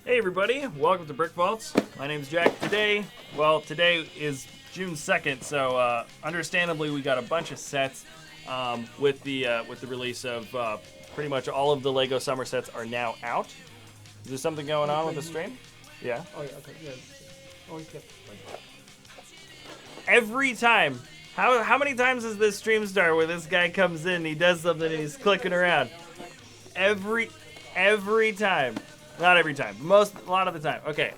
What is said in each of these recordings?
Hey everybody, welcome to BrickVault. My name's Jack. Today is June 2nd, so understandably we got a bunch of sets with the release of pretty much all of the Lego summer sets are now out. Is there something going on with the stream? Yeah. Oh yeah, okay, yeah. Always get Every time. How many times does this stream start where this guy comes in, he does something, and he's clicking around? Every time. Not every time. A lot of the time. Okay.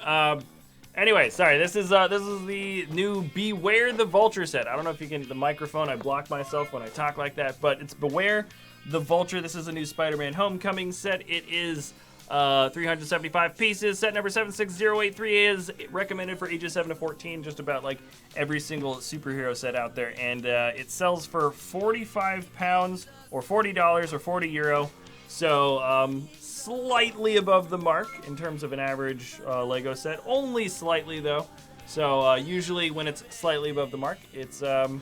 Anyway, sorry. This is the new Beware the Vulture set. I don't know if you can the microphone. I block myself when I talk like that, but it's Beware the Vulture. This is a new Spider-Man Homecoming set. It is 375 pieces. Set number 76083 is recommended for ages 7 to 14. Just about like every single superhero set out there, and it sells for £45 or $40 or €40. So slightly above the mark in terms of an average Lego set. Only slightly though. So usually when it's slightly above the mark, it's kind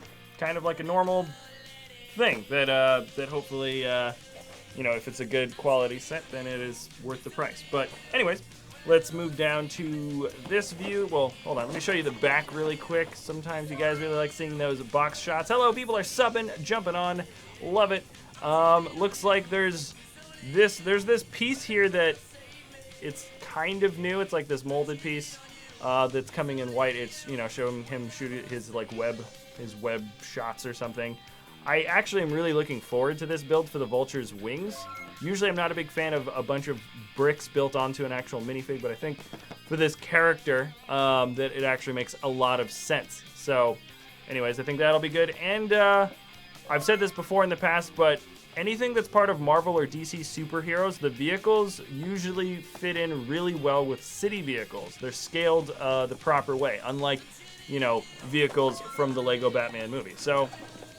of like a normal thing that hopefully if it's a good quality set, then it is worth the price. But anyways, let's move down to this view. Well, hold on. Let me show you the back really quick. Sometimes you guys really like seeing those box shots. Hello, people are subbing, jumping on. Love it. Looks like there's this piece here that it's kind of new. It's like this molded piece that's coming in white. It's showing him shoot his web shots or something. I actually am really looking forward to this build for the Vulture's wings. Usually I'm not a big fan of a bunch of bricks built onto an actual minifig, but I think for this character that it actually makes a lot of sense. So anyways, I think that'll be good. And I've said this before in the past, but anything that's part of Marvel or DC superheroes, the vehicles usually fit in really well with city vehicles. They're scaled the proper way, unlike vehicles from the Lego Batman movie. So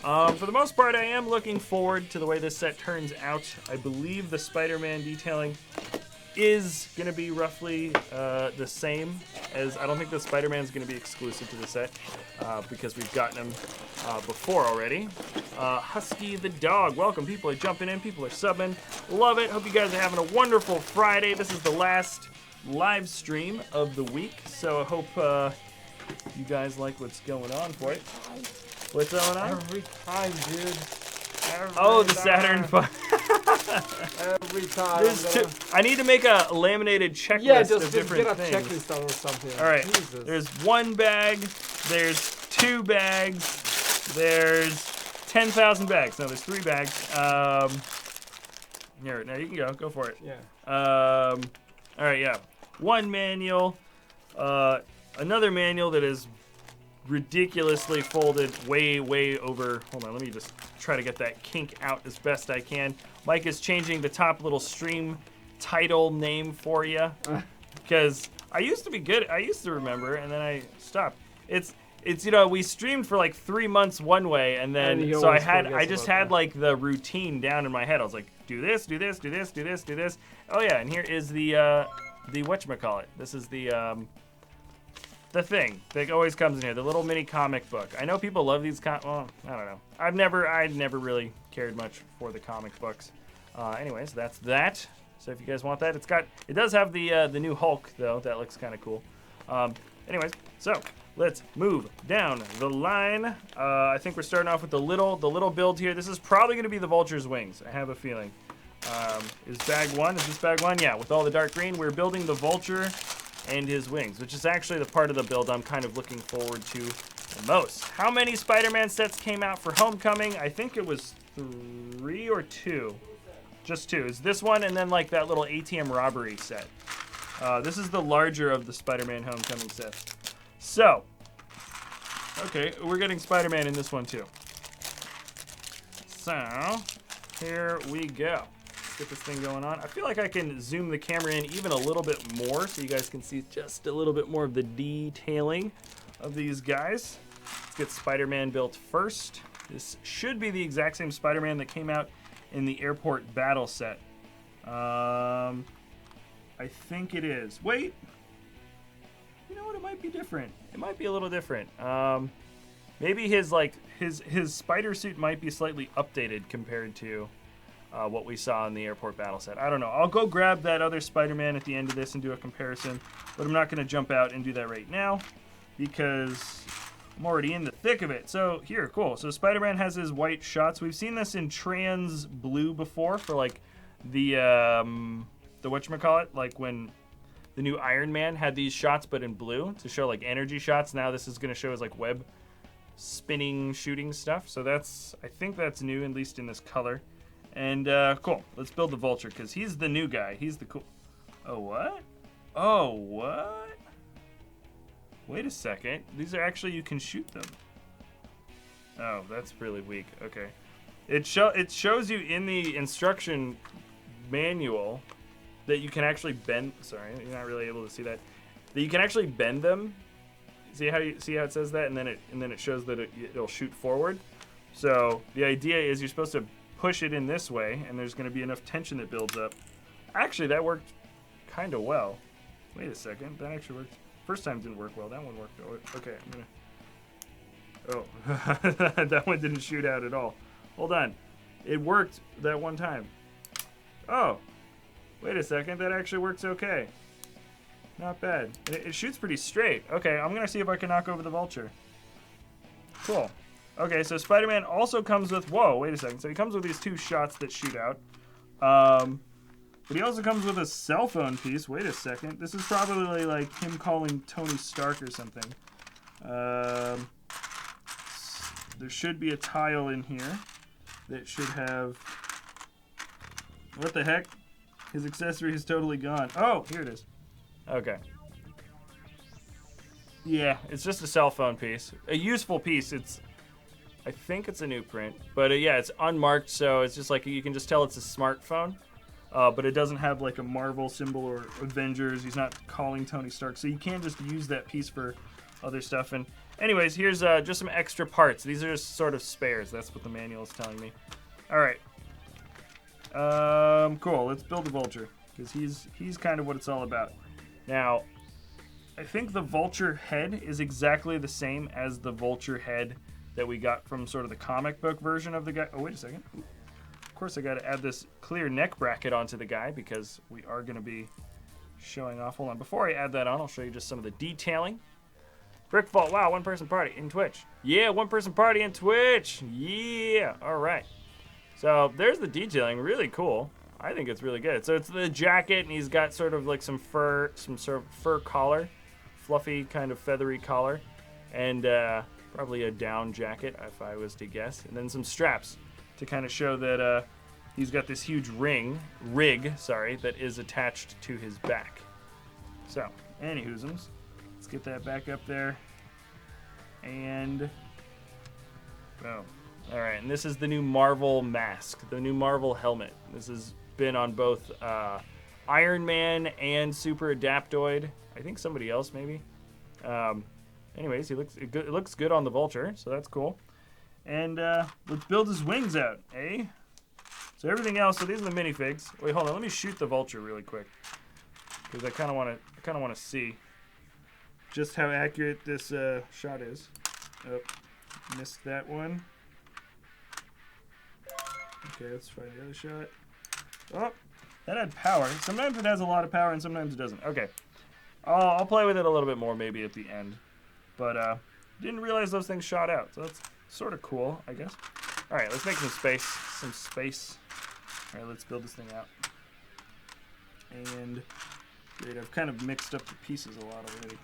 for the most part, I am looking forward to the way this set turns out. I believe the Spider-Man detailing is going to be roughly the same as... I don't think the Spider-Man is going to be exclusive to the set because we've gotten him before already. Husky the dog. Welcome. People are jumping in. People are subbing. Love it. Hope you guys are having a wonderful Friday. This is the last live stream of the week, so I hope you guys like what's going on for it. What's going on? every time, dude. The Saturn fun. Every time. I need to make a laminated checklist Yeah, of different get a things. checklist out or something. All right. Jesus. There's one bag. There's two bags. There's 10,000 bags. No, there's 3 bags. Here, now you can go. Go for it. Yeah. All right, yeah. One manual. Another manual that is ridiculously folded way over. Hold on, let me just try to get that kink out as best I can. Mike is changing the top little stream title name for you because I used to be good. I used to remember, and then I stopped. It's we streamed for like 3 months one way, and then so I just had like the routine down in my head. I was like, do this, do this, do this, do this, do this. Oh yeah, and here is the whatchamacallit. This is the thing that always comes in here, the little mini comic book. I know people love these. Well, I don't know. I'd never really cared much for the comic books. Anyways, that's that. So if you guys want that, it does have the new Hulk though. That looks kind of cool. Anyways, so let's move down the line. I think we're starting off with the little build here. This is probably going to be the Vulture's wings. I have a feeling. Is bag one? Is this bag one? Yeah, with all the dark green, we're building the Vulture and his wings, which is actually the part of the build I'm kind of looking forward to the most. How many Spider-Man sets came out for Homecoming? I think it was 3 or 2. Just 2. It's this one and then like that little ATM robbery set. This is the larger of the Spider-Man Homecoming sets. So, okay, we're getting Spider-Man in this one too. So, here we go. Get this thing going on. I feel like I can zoom the camera in even a little bit more so you guys can see just a little bit more of the detailing of these guys. Let's get Spider-Man built first. This should be the exact same Spider-Man that came out in the airport battle set. I think it is. Wait. You know what? It might be different. It might be a little different. Maybe his spider suit might be slightly updated compared to what we saw in the airport battle set. I don't know. I'll go grab that other Spider-Man at the end of this and do a comparison, but I'm not going to jump out and do that right now because I'm already in the thick of it. So here, cool. So Spider-Man has his white shots. We've seen this in trans blue before for like the whatchamacallit, like when the new Iron Man had these shots but in blue to show like energy shots. Now this is going to show as like web spinning shooting stuff. So that's, I think that's new, at least in this color. And cool. Let's build the Vulture because he's the new guy. He's the cool. Oh, what? Oh, what? Wait a second. These are actually, you can shoot them. Oh, that's really weak. Okay. It shows you in the instruction manual that you can actually bend. Sorry, you're not really able to see that. That you can actually bend them. See how it says that, and then it shows that it'll shoot forward. So the idea is you're supposed to push it in this way, and there's going to be enough tension that builds up. Actually, that worked kind of well. Wait a second, that actually worked. First time didn't work well. That one worked. Okay, I'm gonna. Oh, that one didn't shoot out at all. Hold on, it worked that one time. Oh. Wait a second, that actually works okay. Not bad. It shoots pretty straight. Okay, I'm going to see if I can knock over the Vulture. Cool. Okay, so Spider-Man also comes with... Whoa, wait a second. So he comes with these two shots that shoot out. But he also comes with a cell phone piece. Wait a second. This is probably like him calling Tony Stark or something. There should be a tile in here that should have... What the heck? His accessory is totally gone. Oh, here it is. Okay. Yeah, it's just a cell phone piece. A useful piece. I think it's a new print. But yeah, it's unmarked, so it's just like you can just tell it's a smartphone. But it doesn't have like a Marvel symbol or Avengers. He's not calling Tony Stark. So you can just use that piece for other stuff. And anyways, here's just some extra parts. These are just sort of spares. That's what the manual is telling me. All right. Cool. Let's build the Vulture because he's kind of what it's all about. Now, I think the Vulture head is exactly the same as the Vulture head that we got from sort of the comic book version of the guy. Oh, wait a second. Of course, I got to add this clear neck bracket onto the guy because we are going to be showing off. Hold on. Before I add that on, I'll show you just some of the detailing. BrickVault. Wow, one-person party in Twitch. Yeah, one-person party in Twitch. Yeah. All right. So there's the detailing, really cool. I think it's really good. So it's the jacket, and he's got sort of like some sort of fur collar, fluffy kind of feathery collar, and probably a down jacket if I was to guess, and then some straps to kind of show that he's got this huge rig, that is attached to his back. So, anywhoosums, let's get that back up there, and boom. All right, and this is the new Marvel mask, the new Marvel helmet. This has been on both Iron Man and Super Adaptoid. I think somebody else maybe. Anyways, it looks good on the Vulture, so that's cool. And let's build his wings out, eh? So everything else. So these are the minifigs. Wait, hold on. Let me shoot the Vulture really quick because I kind of want to see just how accurate this shot is. Oh, missed that one. Okay, let's try the other shot. Oh, that had power. Sometimes it has a lot of power and sometimes it doesn't. Okay. I'll play with it a little bit more maybe at the end. But didn't realize those things shot out. So that's sort of cool, I guess. All right, let's make some space. All right, let's build this thing out. And great, I've kind of mixed up the pieces a lot already.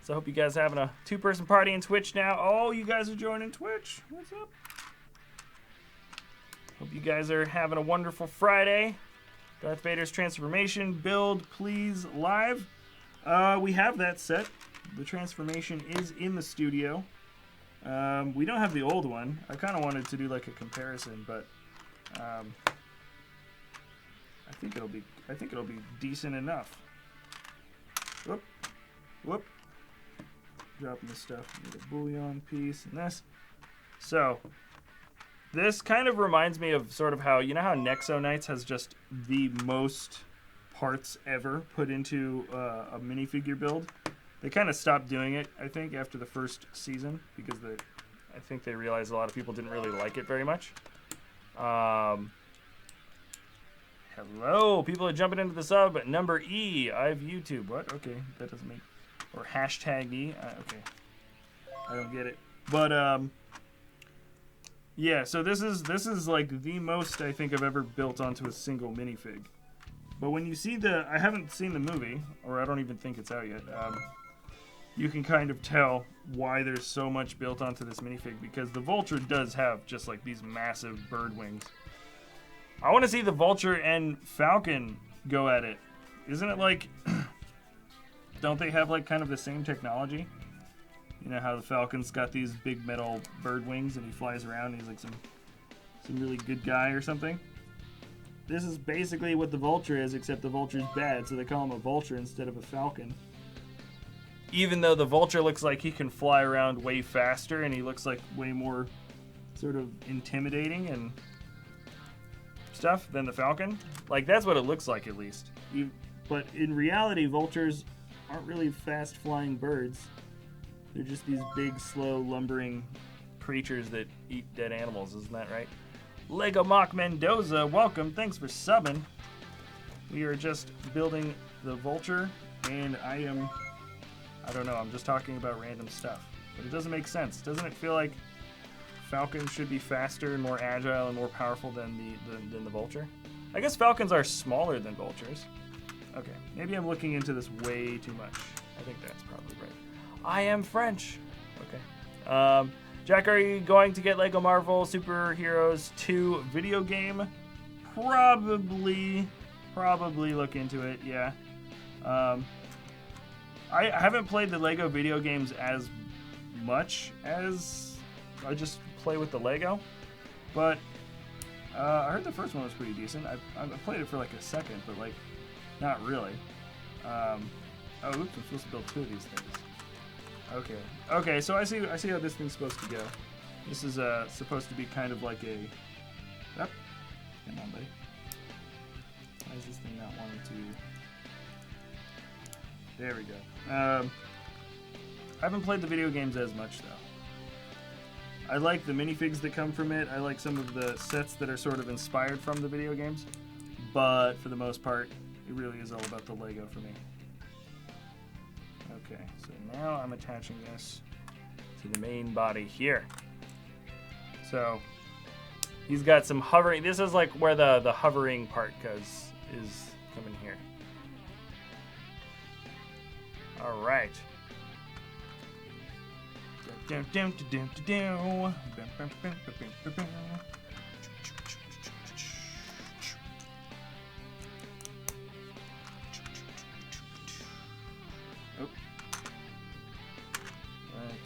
So I hope you guys are having a two-person party in Twitch now. Oh, you guys are joining Twitch. What's up? Hope you guys are having a wonderful Friday. Darth Vader's transformation build, please, live. We have that set. The transformation is in the studio. We don't have the old one. I kind of wanted to do like a comparison, but I think it'll be decent enough. Whoop. Dropping the stuff. Need a bullion piece and this. So this kind of reminds me of sort of how, you know how Nexo Knights has just the most parts ever put into a minifigure build? They kind of stopped doing it, I think, after the first season because I think they realized a lot of people didn't really like it very much. Hello, people are jumping into the sub. Number E, I've YouTube. What? Okay, that doesn't make. Or hashtag E. Okay, I don't get it. But yeah. So this is like the most I think I've ever built onto a single minifig. But when you see I haven't seen the movie, or I don't even think it's out yet. You can kind of tell why there's so much built onto this minifig, because the Vulture does have just like these massive bird wings. I want to see the Vulture and Falcon go at it. Isn't it like, don't they have like kind of the same technology? You know how the Falcon's got these big metal bird wings and he flies around and he's like some really good guy or something? This is basically what the Vulture is, except the Vulture's bad, so they call him a Vulture instead of a Falcon. Even though the Vulture looks like he can fly around way faster and he looks like way more sort of intimidating and stuff than the Falcon. Like, that's what it looks like, at least. But in reality, Vultures aren't really fast-flying birds. They're just these big, slow, lumbering creatures that eat dead animals. Isn't that right? Lego Mock Mendoza, welcome. Thanks for subbing. We are just building the Vulture, and I don't know, I'm just talking about random stuff. But it doesn't make sense. Doesn't it feel like Falcons should be faster and more agile and more powerful than the Vulture? I guess Falcons are smaller than Vultures. Okay, maybe I'm looking into this way too much. I think that's probably right. I am French. Okay. Jack, are you going to get Lego Marvel Superheroes 2 video game? Probably look into it, yeah. I haven't played the Lego video games as much as I just play with the Lego, but I heard the first one was pretty decent. I played it for like a second, but like not really. Oh, oops! I'm supposed to build 2 of these things. Okay. So I see how this thing's supposed to go. This is supposed to be kind of like a. Yep. Come on, buddy. Why is this thing not wanting to? There we go. I haven't played the video games as much, though. I like the minifigs that come from it. I like some of the sets that are sort of inspired from the video games. But for the most part, it really is all about the Lego for me. Okay, so now I'm attaching this to the main body here. So he's got some hovering. This is like where the hovering part is coming here. All right. Let's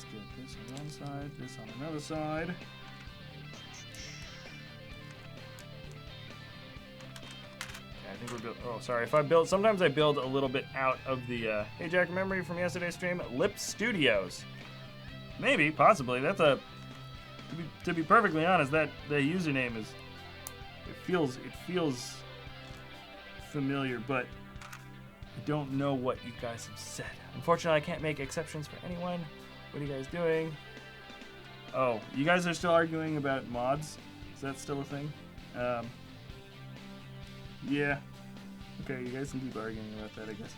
get this on one side, this on another side. I think we're built. Oh, sorry. If I build, sometimes I build a little bit out of the. Hey, Jack, remember you from yesterday's stream? Lip Studios. Maybe, possibly. That's a. To be perfectly honest, that the username is. It feels familiar, but I don't know what you guys have said. Unfortunately, I can't make exceptions for anyone. What are you guys doing? Oh, you guys are still arguing about mods? Is that still a thing? Yeah. Okay, you guys can keep arguing about that, I guess.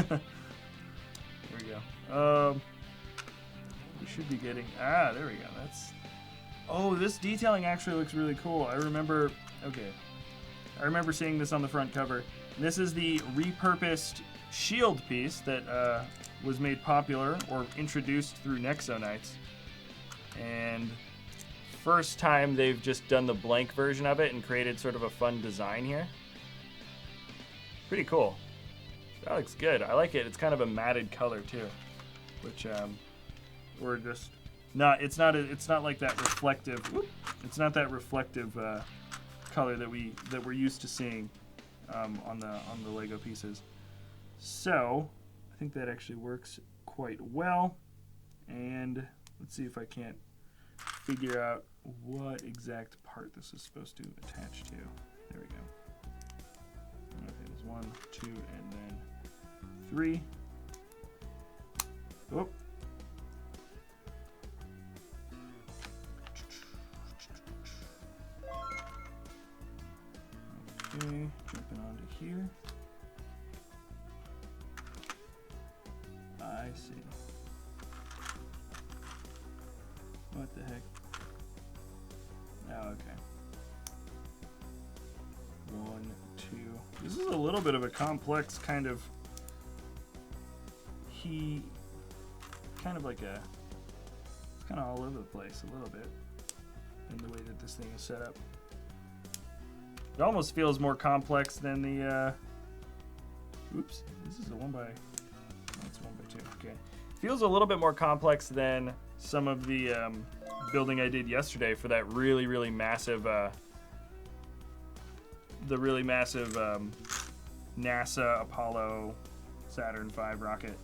There we go. We should be getting... Ah, there we go. That's... Oh, this detailing actually looks really cool. I remember seeing this on the front cover. This is the repurposed shield piece that was made popular or introduced through Nexo Nights. And first time they've just done the blank version of it and created sort of a fun design here. Pretty cool. That looks good. I like it. It's kind of a matted color too, which we're just not. It's not like that reflective. It's not that reflective color that we're used to seeing on the Lego pieces. So I think that actually works quite well. And let's see if I can't figure out what exact part this is supposed to attach to. There we go. Okay, there's 1, 2, and then 3. Oh. Okay, jumping onto here. I see. What the heck? Oh, okay. 1, 2. This is a little bit of a complex kind of kind of like a, it's kind of all over the place a little bit in the way that this thing is set up. It almost feels more complex than the, oops, this is a 1 by, that's 1 by 2, okay. Feels a little bit more complex than some of the building I did yesterday for that really massive, NASA Apollo Saturn V rocket.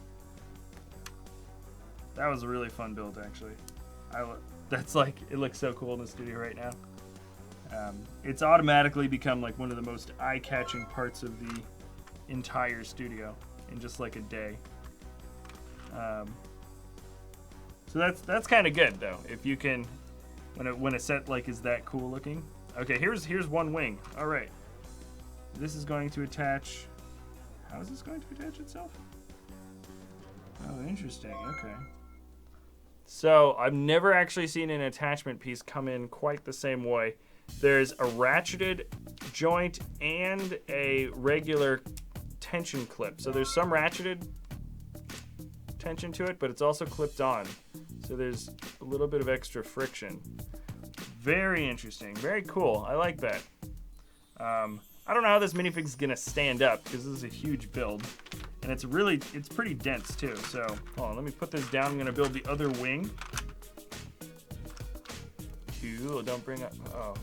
That was a really fun build, actually. That's like, it looks so cool in the studio right now. It's automatically become like one of the most eye-catching parts of the entire studio in just like a day. So that's kind of good though. If you can, when a set like is that cool looking. Okay, here's one wing. All right, this is going to attach. How is this going to attach itself? Oh, interesting. Okay. So I've never actually seen an attachment piece come in quite the same way. There's a ratcheted joint and a regular tension clip. So there's some ratcheted tension to it, but it's also clipped on. So there's a little bit of extra friction. Very interesting. Very cool. I like that. I don't know how this minifig is gonna stand up because this is a huge build, and it's pretty dense too. So hold on, let me put this down. I'm gonna build the other wing. Cool. Don't bring up. Oh.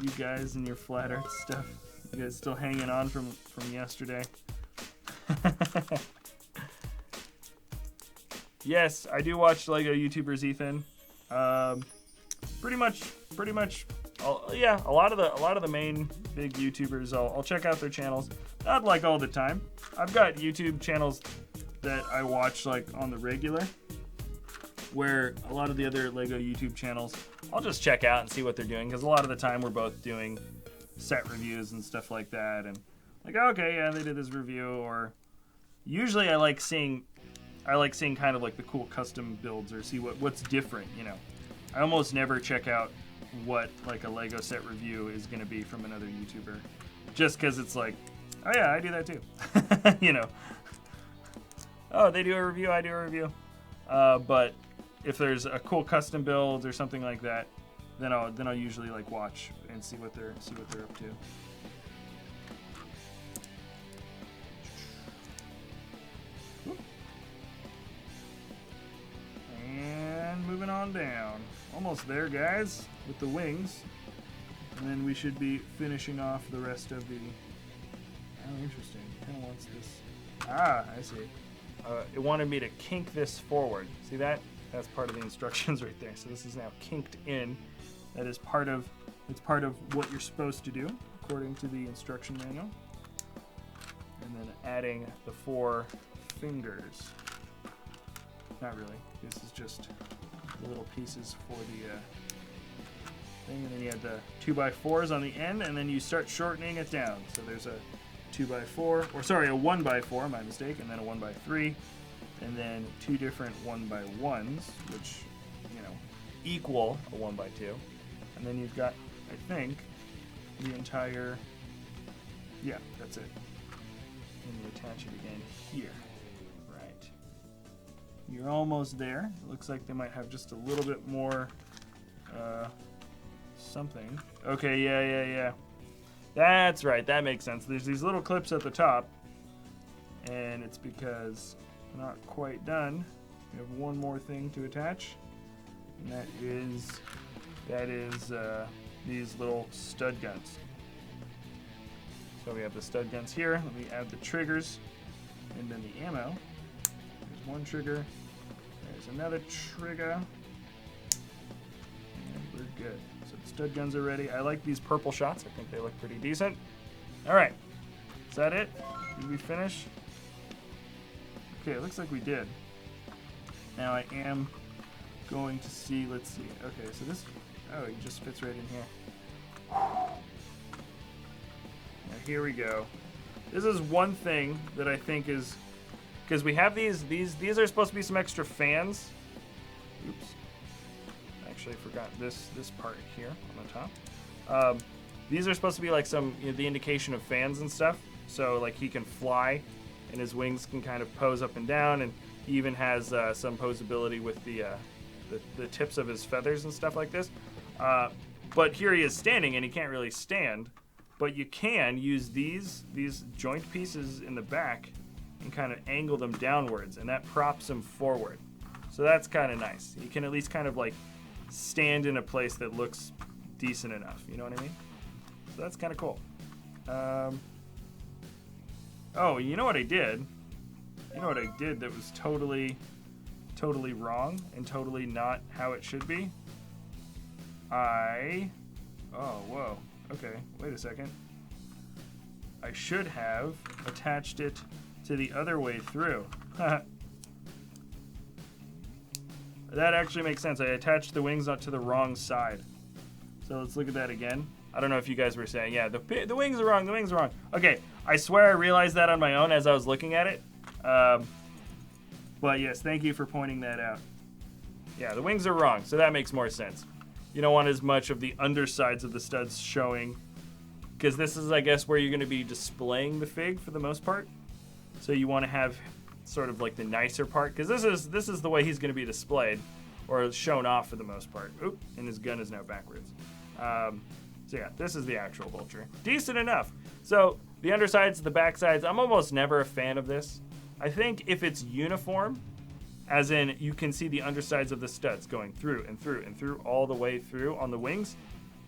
You guys and your flat earth stuff. You guys still hanging on from yesterday. Yes, I do watch Lego YouTubers, Ethan. Pretty much. Yeah, a lot of the main big YouTubers. I'll check out their channels. Not like all the time. I've got YouTube channels that I watch like on the regular, where a lot of the other Lego YouTube channels I'll just check out and see what they're doing, because a lot of the time we're both doing set reviews and stuff like that, and like, okay, yeah, they did this review. Or usually I like seeing kind of like the cool custom builds, or see what's different, you know. I almost never check out what like a Lego set review is going to be from another YouTuber, just because it's like, oh yeah, I do that too. You know, oh, they do a review, I do a review. But if there's a cool custom build or something like that, then I'll usually like watch and see what they're up to. And moving on down. Almost there, guys, with the wings. And then we should be finishing off the rest of the... Oh, interesting. It kind of wants this... Ah, I see. It wanted me to kink this forward. See that? That's part of the instructions right there. So this is now kinked in. That is part of what you're supposed to do according to the instruction manual. And then adding the 4 fingers. Not really. This is just the little pieces for the thing. And then you have the 2x4s on the end, and then you start shortening it down. So there's a 2x4, or sorry, a 1x4, my mistake, and then a 1x3, and then 2 different 1x1s, which, you know, equal a 1x2. And then you've got, I think, the entire, yeah, that's it. And you attach it again here. Right. You're almost there. It looks like they might have just a little bit more something. Okay, yeah. That's right, that makes sense. There's these little clips at the top, and it's because we're not quite done. We have one more thing to attach, and that is these little stud guns. So we have the stud guns here. Let me add the triggers, and then the ammo. There's one trigger. There's another trigger. And we're good. So the stud guns are ready. I like these purple shots. I think they look pretty decent. All right. Is that it? Did we finish? Okay, it looks like we did. Now I am going to see, let's see. Okay, so this Oh, he just fits right in here. Now here we go. This is one thing that I think is, because we have these are supposed to be some extra fans. Oops. Actually, I forgot this part here on the top. These are supposed to be like some, the indication of fans and stuff. So like he can fly, and his wings can kind of pose up and down, and he even has some posability with the tips of his feathers and stuff like this. But here he is standing, and he can't really stand. But you can use these joint pieces in the back and kind of angle them downwards, and that props him forward. So that's kind of nice. You can at least kind of like stand in a place that looks decent enough. You know what I mean? So that's kind of cool. Oh, you know what I did? You know what I did that was totally wrong and totally not how it should be? Oh, whoa. Okay, wait a second. I should have attached it to the other way through. That actually makes sense. I attached the wings onto the wrong side. So let's look at that again. I don't know if you guys were saying, yeah, the wings are wrong, the wings are wrong. Okay, I swear I realized that on my own as I was looking at it. But yes, thank you for pointing that out. Yeah, the wings are wrong, so that makes more sense. You don't want as much of the undersides of the studs showing, because this is, I guess, where you're going to be displaying the fig for the most part. So you want to have sort of like the nicer part, because this is the way he's going to be displayed or shown off for the most part. Oop, and his gun is now backwards. So yeah, this is the actual Vulture. Decent enough. So the undersides, the backsides, I'm almost never a fan of this. I think if it's uniform, as in you can see the undersides of the studs going through and through and through all the way through on the wings,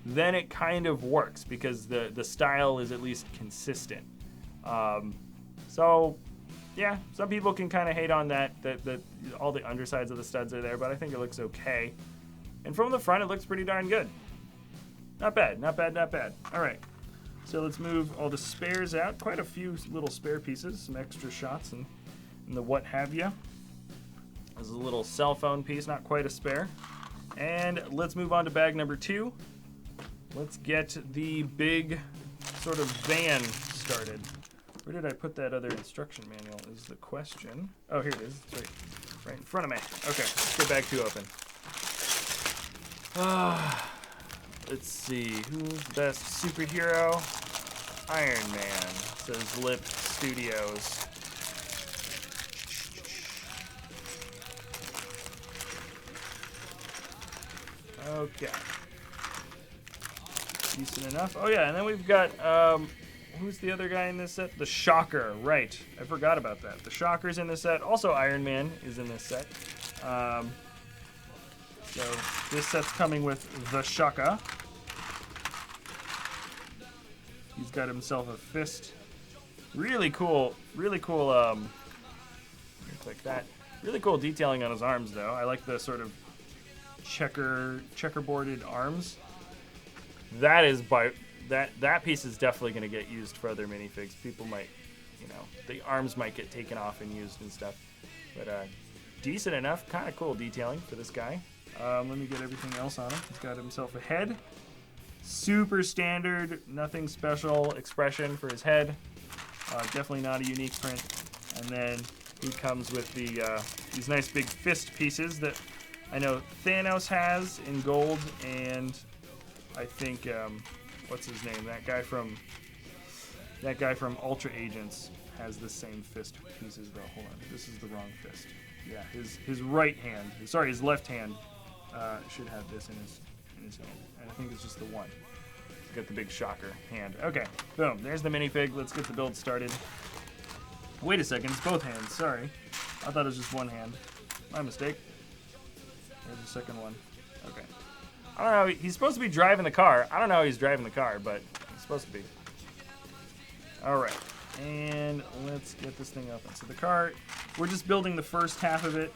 then it kind of works because the style is at least consistent. So yeah, some people can kind of hate on that all the undersides of the studs are there, but I think it looks okay. And from the front, it looks pretty darn good. Not bad, not bad, not bad. All right, so let's move all the spares out. Quite a few little spare pieces, some extra shots and the what have you. There's a little cell phone piece, not quite a spare. And let's move on to bag number 2. Let's get the big sort of van started. Where did I put that other instruction manual is the question. Oh, here it is. It's right in front of me. Okay, let's get bag 2 open. Let's see, who's the best superhero? Iron Man, says Lip Studios. Okay. Decent enough. Oh yeah, and then we've got, who's the other guy in this set? The Shocker, right. I forgot about that. The Shocker's in this set. Also Iron Man is in this set. So this set's coming with the Shocker. He's got himself a fist. Really cool, click that. Really cool detailing on his arms though. I like the sort of checkerboarded arms. That is that piece is definitely going to get used for other minifigs. People might, the arms might get taken off and used and stuff. But decent enough, kind of cool detailing for this guy. Let me get everything else on him. He's got himself a head. Super standard, nothing special expression for his head. Definitely not a unique print. And then he comes with these nice big fist pieces that I know Thanos has in gold, and I think what's his name? That guy from Ultra Agents has the same fist pieces though. Hold on, this is the wrong fist. Yeah, his right hand. Sorry, his left hand should have this in his hand. And I think it's just the one. He's got the big Shocker hand. Okay, boom. There's the minifig. Let's get the build started. Wait a second, it's both hands. Sorry, I thought it was just one hand. My mistake. There's the second one. Okay. I don't know. He's supposed to be driving the car. I don't know how he's driving the car, but he's supposed to be. All right. And let's get this thing open. So the car, we're just building the first half of it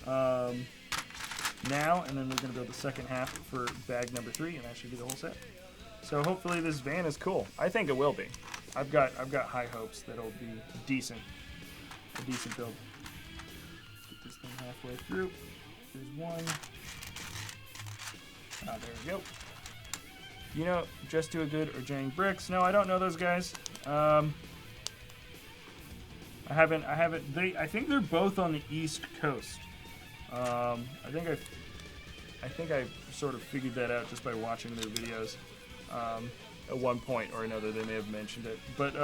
now, and then we're going to build the second half for bag number 3, and that should be the whole set. So hopefully this van is cool. I think it will be. I've got high hopes that it'll be decent. A decent build. Get this thing halfway through. There's one. Ah, there we go. You know, Just Do a Good or Jang Bricks. No, I don't know those guys. I haven't. I think they're both on the East Coast. I think I sort of figured that out just by watching their videos. At one point or another, they may have mentioned it, but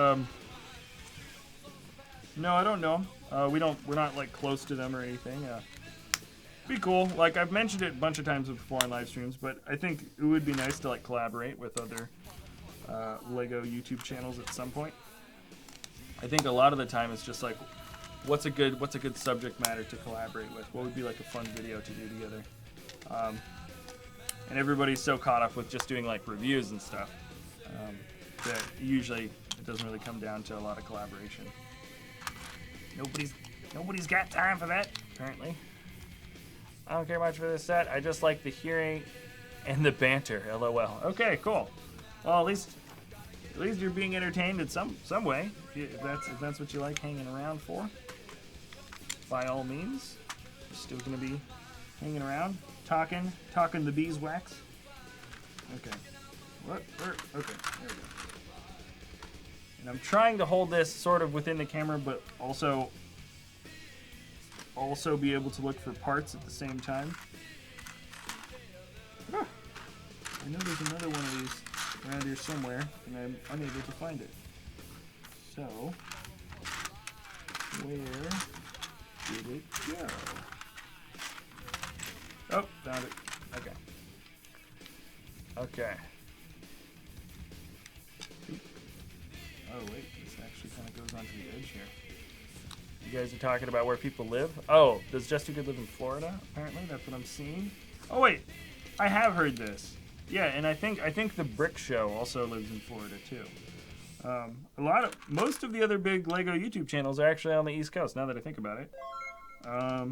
no, I don't know them. We're not like close to them or anything. Be cool. Like I've mentioned it a bunch of times before on live streams, but I think it would be nice to like collaborate with other Lego YouTube channels at some point. I think a lot of the time it's just like, what's a good subject matter to collaborate with? What would be like a fun video to do together? And everybody's so caught up with just doing like reviews and stuff that usually it doesn't really come down to a lot of collaboration. Nobody's got time for that, apparently. I don't care much for this set. I just like the hearing and the banter. LOL. Okay, cool. Well, at least you're being entertained in some way. If that's what you like hanging around for, by all means, you're still gonna be hanging around, talking the beeswax. Okay. Okay. There we go. And I'm trying to hold this sort of within the camera, but also be able to look for parts at the same time. Ah, I know there's another one of these around here somewhere, and I'm unable to find it. So, where did it go? Oh, found it. Okay. Okay. Oh, wait, this actually kind of goes onto the edge here. You guys are talking about where people live? Oh, does Just Do Good live in Florida? Apparently, that's what I'm seeing. Oh, wait, I have heard this. Yeah, and I think the Brick Show also lives in Florida, too. Most of the other big Lego YouTube channels are actually on the East Coast, now that I think about it. Are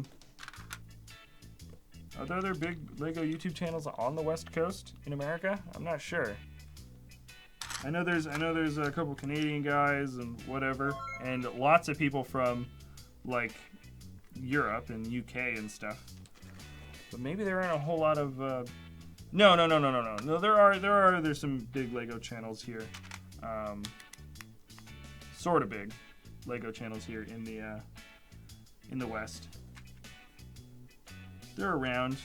there other big Lego YouTube channels on the West Coast in America? I'm not sure. I know there's a couple Canadian guys and whatever, and lots of people from like Europe and UK and stuff. But maybe there aren't a whole lot of No. There's some big Lego channels here. Sort of big Lego channels here in the West. They're around.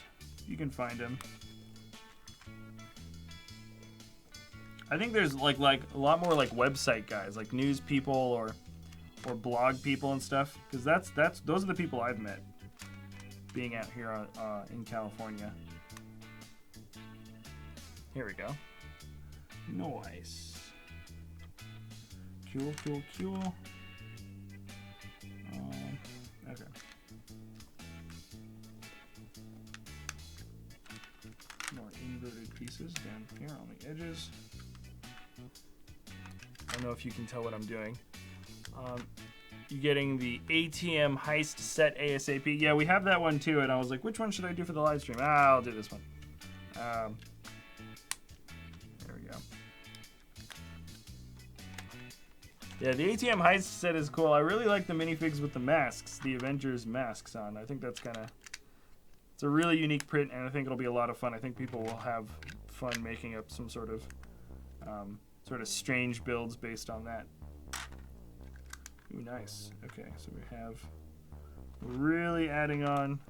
You can find them. I think there's like a lot more like website guys, like news people or blog people and stuff, because those are the people I've met being out here in California. Here we go. Nice. Cool. Okay. More inverted pieces down here on the edges. I don't know if you can tell what I'm doing. You're getting the ATM Heist Set ASAP. Yeah, we have that one too, and I was like, which one should I do for the live stream? I'll do this one. There we go. Yeah, the ATM Heist Set is cool. I really like the minifigs with the masks, the Avengers masks on. I think that's it's a really unique print, and I think it'll be a lot of fun. I think people will have fun making up some sort of strange builds based on that. Ooh, nice. Okay, so we're really adding on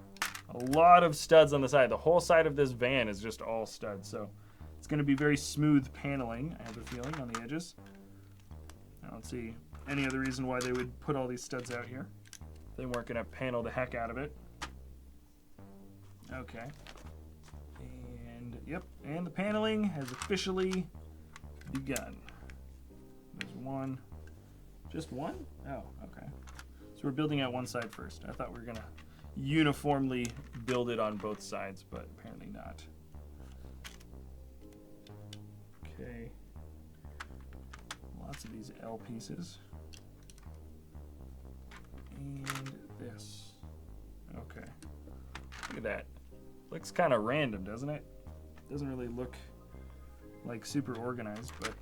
a lot of studs on the side. The whole side of this van is just all studs, so it's going to be very smooth paneling, I have a feeling, on the edges. I don't see any other reason why they would put all these studs out here. They weren't going to panel the heck out of it. Okay. And, yep, and the paneling has officially begun. There's one. Just one? Oh, okay. So we're building out one side first. I thought we were going to uniformly build it on both sides, but apparently not. Okay. Lots of these L pieces. And this. Okay. Look at that. Looks kind of random, doesn't it? Doesn't really look like super organized, but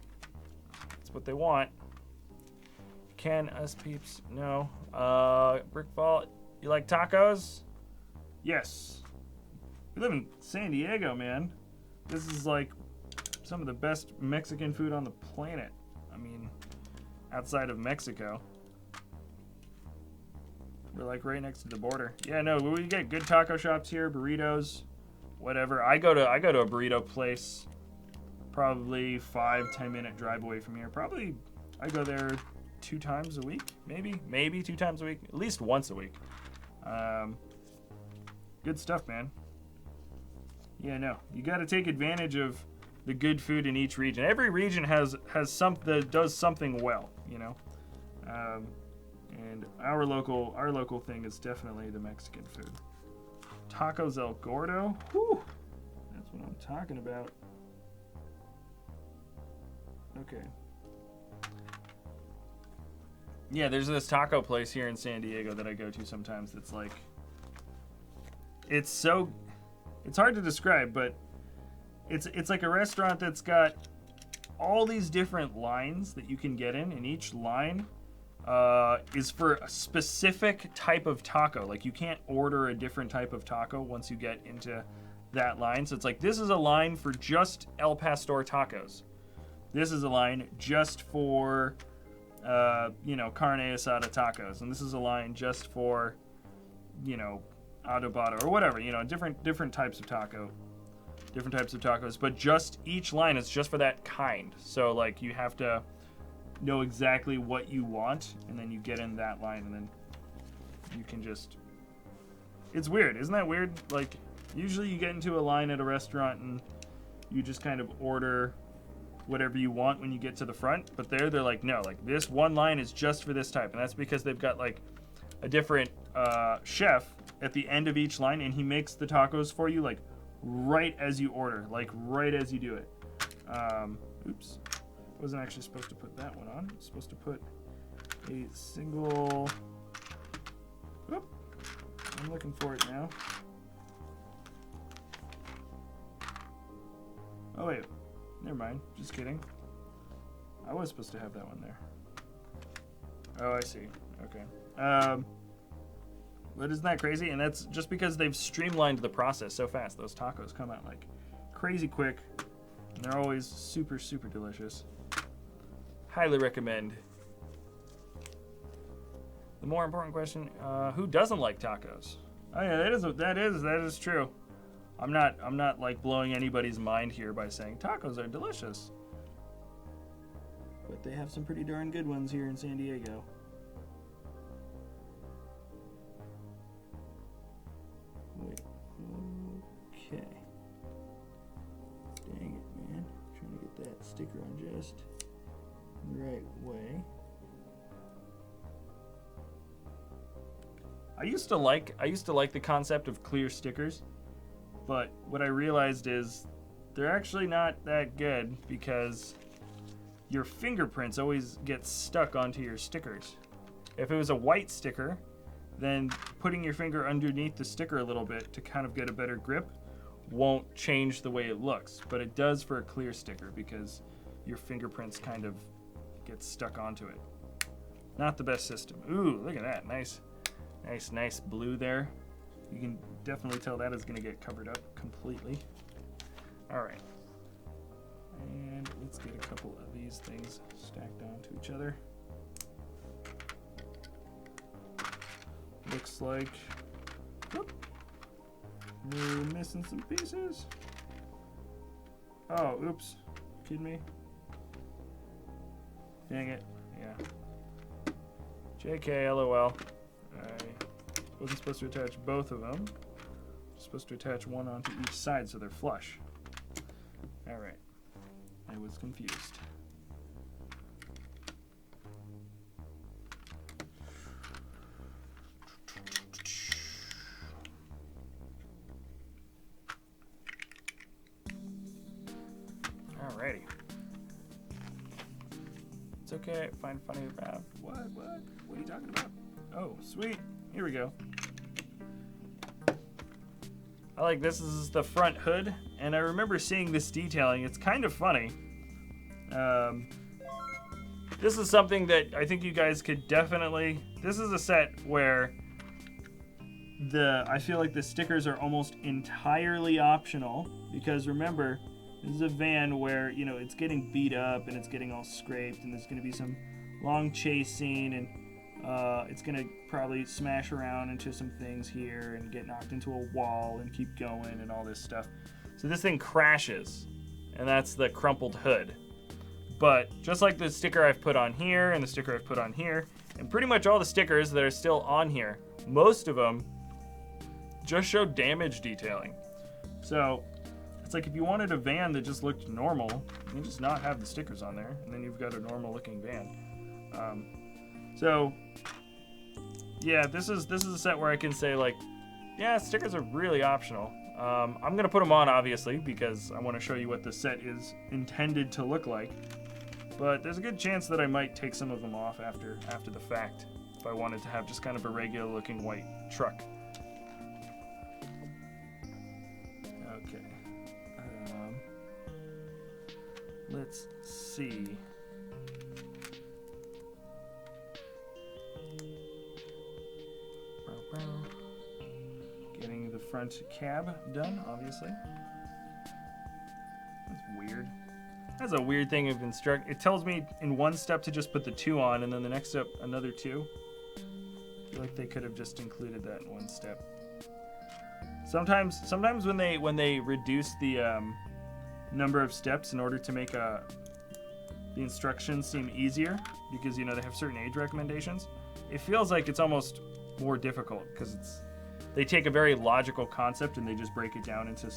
that's what they want. Can us peeps? No. BrickVault, you like tacos? Yes. We live in San Diego, man. This is like some of the best Mexican food on the planet. I mean, outside of Mexico. We're like right next to the border. Yeah, no, we get good taco shops here, burritos, whatever. I go to a burrito place probably 5-10 minute drive away from here. Probably I go there 2 times a week, maybe 2 times a week, at least once a week. Good stuff, man. Yeah, no, you got to take advantage of the good food in each region. Every region has that does something well, you know. And our local thing is definitely the Mexican food. Tacos El Gordo. Whew, that's what I'm talking about. Okay. Yeah, there's this taco place here in San Diego that I go to sometimes that's like, it's hard to describe, but it's like a restaurant that's got all these different lines that you can get in, and each line is for a specific type of taco. Like, you can't order a different type of taco once you get into that line. So it's like, this is a line for just El Pastor tacos. This is a line just for carne asada tacos, and this is a line just for adobado or whatever, different types of tacos, but just each line is just for that kind. So like, you have to know exactly what you want, and then you get in that line, and then you can just, it's weird, isn't that weird? Like, usually you get into a line at a restaurant and you just kind of order whatever you want when you get to the front, but they're like, no, like, this one line is just for this type, and that's because they've got like a different chef at the end of each line, and he makes the tacos for you like right as you order, like right as you do it. Oops, wasn't actually supposed to put that one on. I was supposed to put a single, whoop, I'm looking for it now. Oh wait, never mind, just kidding. I was supposed to have that one there. Oh, I see. Okay. But isn't that crazy? And that's just because they've streamlined the process so fast. Those tacos come out like crazy quick, and they're always super, super delicious. Highly recommend. The more important question: who doesn't like tacos? Oh yeah, that is true. I'm not like blowing anybody's mind here by saying tacos are delicious, but they have some pretty darn good ones here in San Diego. Wait, okay. Dang it, man. Trying to get that sticker on just the right way. I used to like the concept of clear stickers, but what I realized is they're actually not that good, because your fingerprints always get stuck onto your stickers. If it was a white sticker, then putting your finger underneath the sticker a little bit to kind of get a better grip won't change the way it looks, but it does for a clear sticker because your fingerprints kind of get stuck onto it. Not the best system. Ooh, look at that. Nice blue there. You can definitely tell that is going to get covered up completely. All right. And let's get a couple of these things stacked onto each other. Looks like, whoop, we're missing some pieces. Oh, oops. Kidding me? Dang it. Yeah. JK, LOL. I wasn't supposed to attach both of them. Just supposed to attach one onto each side so they're flush. Alright. I was confused. Alrighty. It's okay. Find funny about what? What are you talking about? Oh, sweet. Here we go. I like this. This is the front hood, and I remember seeing this detailing. It's kind of funny. This is something that I think you guys could definitely. This is a set where I feel like the stickers are almost entirely optional, because remember, This is a van where, you know, it's getting beat up and it's getting all scraped, and there's going to be some long chase scene, and it's going to probably smash around into some things here and get knocked into a wall and keep going and all this stuff. So this thing crashes, and that's the crumpled hood. But just like the sticker I've put on here and the sticker I've put on here, and pretty much all the stickers that are still on here, most of them just show damage detailing. So it's like if you wanted a van that just looked normal, you can just not have the stickers on there, and then you've got a normal looking van. So yeah, this is a set where I can say, like, yeah, stickers are really optional. I'm gonna put them on, obviously, because I want to show you what the set is intended to look like. But there's a good chance that I might take some of them off after the fact, if I wanted to have just kind of a regular looking white truck. Okay. Let's see. Getting the front cab done, obviously. That's weird. That's a weird thing of instruct. It tells me in one step to just put the 2 on, and then the next step another 2. I feel like they could have just included that in one step. Sometimes when they reduce the number of steps in order to make the instructions seem easier, because, you know, they have certain age recommendations, it feels like it's almost more difficult, because they take a very logical concept and they just break it down into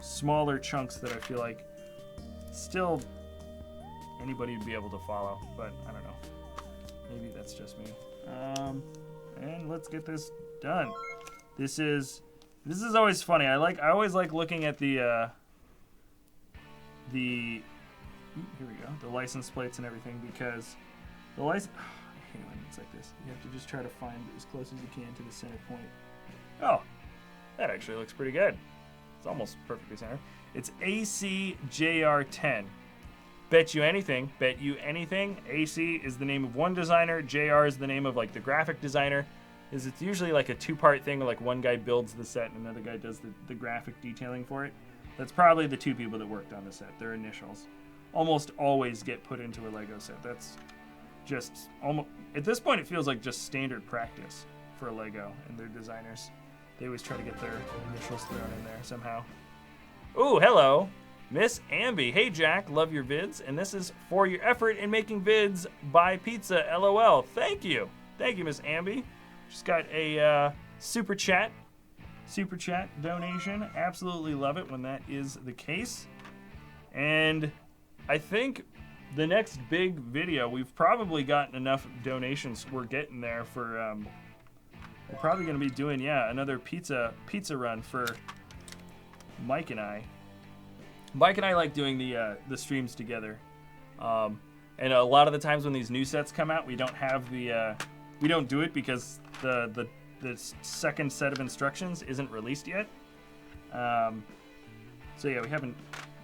smaller chunks that I feel like still anybody would be able to follow, but I don't know. Maybe that's just me. And let's get this done. This is always funny. I always like looking at the here we go, the license plates and everything, because the license. I hate when it's like this. You have to just try to find it as close as you can to the center point. Oh, that actually looks pretty good. It's almost perfectly centered. It's ACJR10. Bet you anything. AC is the name of one designer. JR is the name of, like, the graphic designer. It's usually like a 2-part thing, like one guy builds the set and another guy does the graphic detailing for it. That's probably the 2 people that worked on the set. Their initials almost always get put into a Lego set. That's just almost, at this point, it feels like just standard practice for a Lego and their designers. They always try to get their initials thrown in there somehow. Ooh, hello, Miss Ambi. Hey, Jack, love your vids, and this is for your effort in making vids. Buy pizza, LOL. Thank you, Miss Ambi. Just got a super chat donation. Absolutely love it when that is the case. And I think the next big video, we've probably gotten enough donations. We're getting there for. We're probably going to be doing, another pizza run for Mike and I. Mike and I like doing the streams together, and a lot of the times when these new sets come out, we don't have we don't do it because the second set of instructions isn't released yet. So yeah, we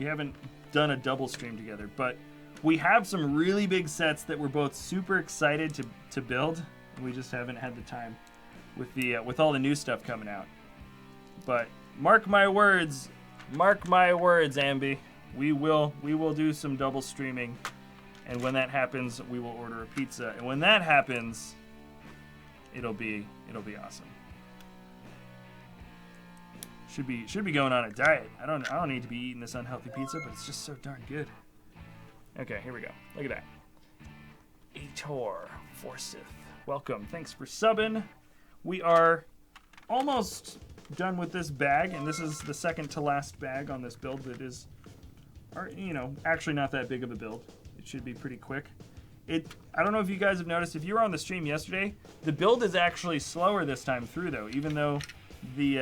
haven't done a double stream together, but we have some really big sets that we're both super excited to build, and we just haven't had the time with all the new stuff coming out. But mark my words, Ambi, we will do some double streaming, and when that happens, we will order a pizza, and when that happens, it'll be awesome. Should be going on a diet. I don't need to be eating this unhealthy pizza, but it's just so darn good. Okay, here we go. Look at that. Ator Forsyth, welcome. Thanks for subbing. We are almost done with this bag, and this is the second to last bag on this build that is, actually not that big of a build. It should be pretty quick. I don't know if you guys have noticed, if you were on the stream yesterday, the build is actually slower this time through, though, even though the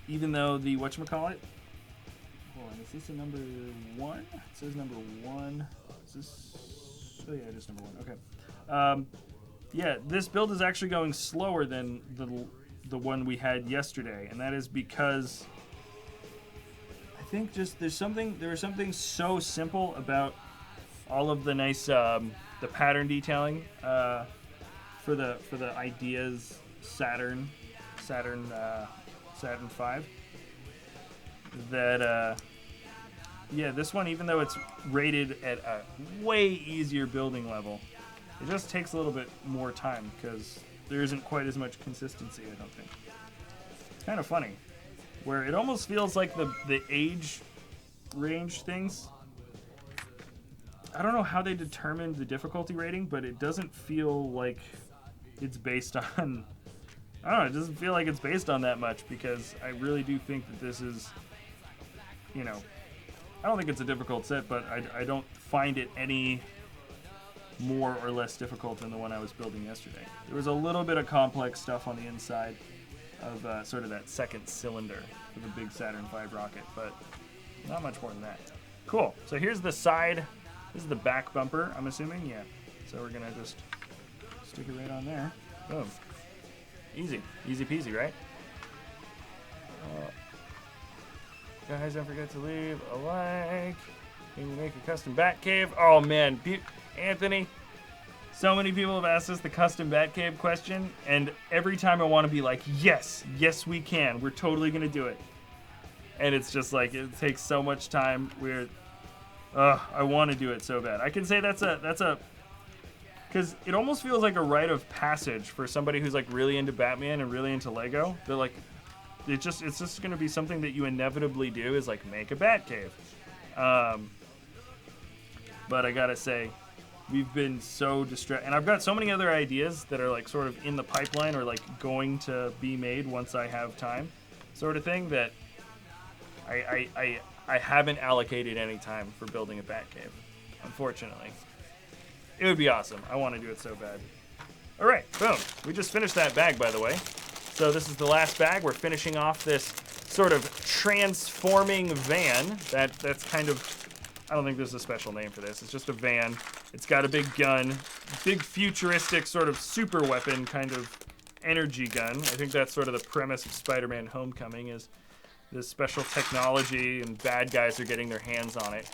whatchamacallit? Hold on, is this a number 1? It says number 1. Is this? Oh yeah, just number 1. Okay. Yeah, this build is actually going slower than the one we had yesterday, and that is because I think just there was something so simple about all of the nice the pattern detailing for the Ideas Saturn 5 that yeah, this one, even though it's rated at a way easier building level, it just takes a little bit more time because there isn't quite as much consistency, I don't think. It's kind of funny, where it almost feels like the age range things. I don't know how they determined the difficulty rating, but it doesn't feel like it's based on... I don't know, it doesn't feel like it's based on that much because I really do think that this is, you know, I don't think it's a difficult set, but I don't find it any more or less difficult than the one I was building yesterday. There was a little bit of complex stuff on the inside of sort of that second cylinder for the big Saturn V rocket, but not much more than that. Cool. So here's the side. This is the back bumper, I'm assuming. Yeah. So we're going to just stick it right on there. Boom. Easy. Easy peasy, right? Guys, don't forget to leave a like. Maybe make a custom bat cave. Oh, man. Anthony, so many people have asked us the custom bat cave question, and every time I want to be like, yes, we can. We're totally going to do it. And it's just like, it takes so much time. I want to do it so bad. I can say that's a, because it almost feels like a rite of passage for somebody who's like really into Batman and really into Lego. They're like, it's just going to be something that you inevitably do is like make a bat cave. But I gotta say, we've been so distracted, and I've got so many other ideas that are like sort of in the pipeline or like going to be made once I have time, sort of thing, that I haven't allocated any time for building a bat cave, unfortunately. It would be awesome. I want to do it so bad. All right, boom. We just finished that bag, by the way. So this is the last bag. We're finishing off this sort of transforming van. That's kind of, I don't think there's a special name for this. It's just a van. It's got a big gun, big futuristic sort of super weapon kind of energy gun. I think that's sort of the premise of Spider-Man Homecoming, is this special technology and bad guys are getting their hands on it.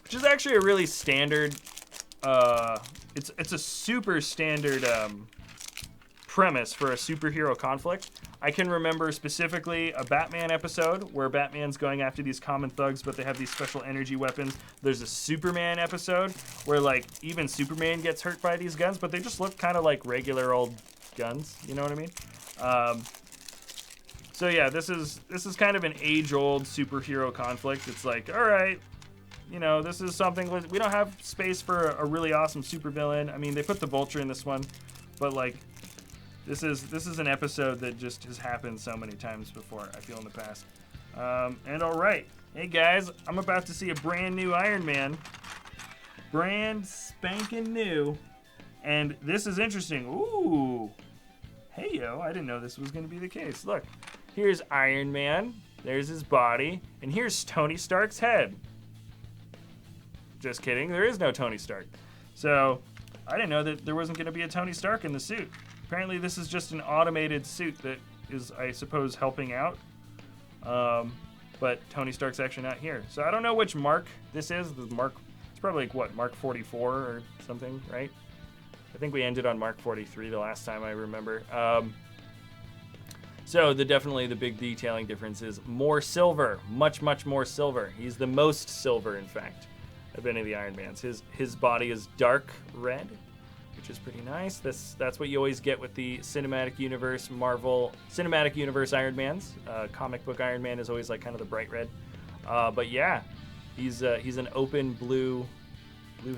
Which is actually a really standard, it's a super standard premise for a superhero conflict. I can remember specifically a Batman episode where Batman's going after these common thugs, but they have these special energy weapons. There's a Superman episode where like even Superman gets hurt by these guns, but they just look kind of like regular old guns. You know what I mean? So yeah, this is kind of an age-old superhero conflict. It's like, all right, you know, this is something, we don't have space for a really awesome supervillain. I mean, they put the Vulture in this one, but like, this is an episode that just has happened so many times before, I feel, in the past. And all right, hey guys, I'm about to see a brand new Iron Man, brand spanking new, and this is interesting. Ooh, hey yo, I didn't know this was going to be the case. Look, here's Iron Man, there's his body, and here's Tony Stark's head. Just kidding, there is no Tony Stark. So, I didn't know that there wasn't going to be a Tony Stark in the suit. Apparently this is just an automated suit that is, I suppose, helping out. But Tony Stark's actually not here. So I don't know which Mark this is. It's probably like, what, Mark 44 or something, right? I think we ended on Mark 43 the last time I remember. So definitely the big detailing difference is more silver, much more silver. He's the most silver, in fact, of any of the Iron Mans. His body is dark red, which is pretty nice. That's what you always get with the Cinematic Universe, Marvel Cinematic Universe Iron Mans. Comic book Iron Man is always like kind of the bright red. But yeah, he's an open blue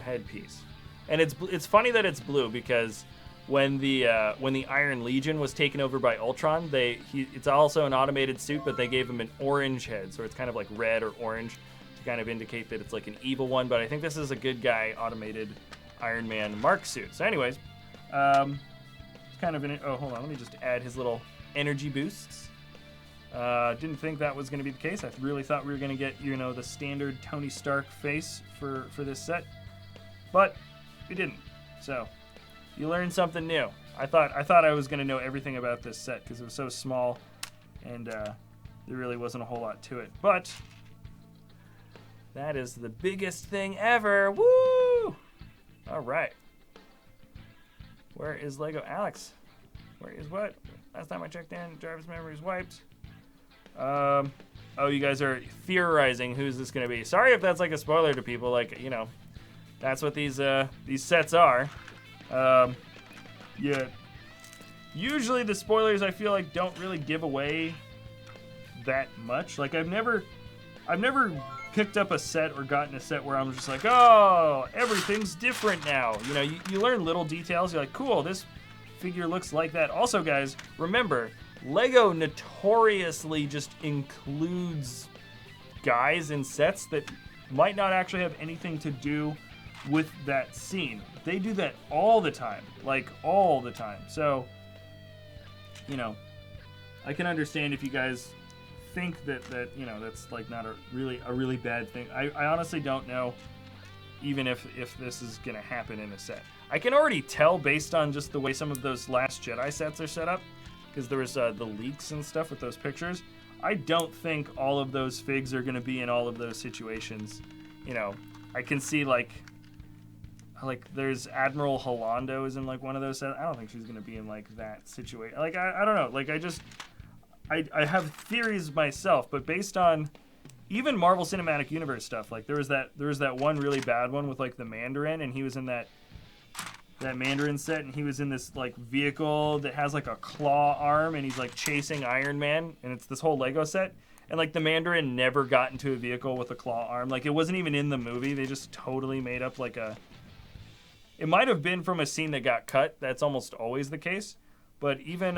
headpiece, and it's funny that it's blue because when the Iron Legion was taken over by Ultron, it's also an automated suit, but they gave him an orange head, so it's kind of like red or orange to kind of indicate that it's like an evil one. But I think this is a good guy automated Iron Man Mark suit. So anyways, it's kind of oh, hold on, let me just add his little energy boosts. Didn't think that was going to be the case. I really thought we were going to get, you know, the standard Tony Stark face for this set, but we didn't. So you learned something new. I thought I was going to know everything about this set because it was so small and there really wasn't a whole lot to it. But that is the biggest thing ever. Woo! All right. Where is Lego Alex? Where is what? Last time I checked in, driver's memory is wiped. oh, you guys are theorizing who's this going to be. Sorry if that's like a spoiler to people. Like, you know, that's what these sets are. Yeah. Usually the spoilers, I feel like, don't really give away that much. Like, I've never picked up a set or gotten a set where I'm just like, oh, everything's different now. You know, you learn little details. You're like, cool, this figure looks like that. Also, guys, remember, Lego notoriously just includes guys in sets that might not actually have anything to do with that scene. They do that all the time, like all the time. So, you know, I can understand if you guys think that you know, that's like not a really bad thing. I honestly don't know even if this is gonna happen in a set. I can already tell based on just the way some of those Last Jedi sets are set up, because there was the leaks and stuff with those pictures. I don't think all of those figs are gonna be in all of those situations. You know, I can see like there's Admiral Holando is in like one of those sets. I don't think she's gonna be in like that situation. Like I don't know. Like I have theories myself, but based on even Marvel Cinematic Universe stuff, like there was that one really bad one with like the Mandarin, and he was in that Mandarin set, and he was in this like vehicle that has like a claw arm, and he's like chasing Iron Man, and it's this whole Lego set, and like the Mandarin never got into a vehicle with a claw arm. Like it wasn't even in the movie. They just totally made up like a. It might have been from a scene that got cut. That's almost always the case, but even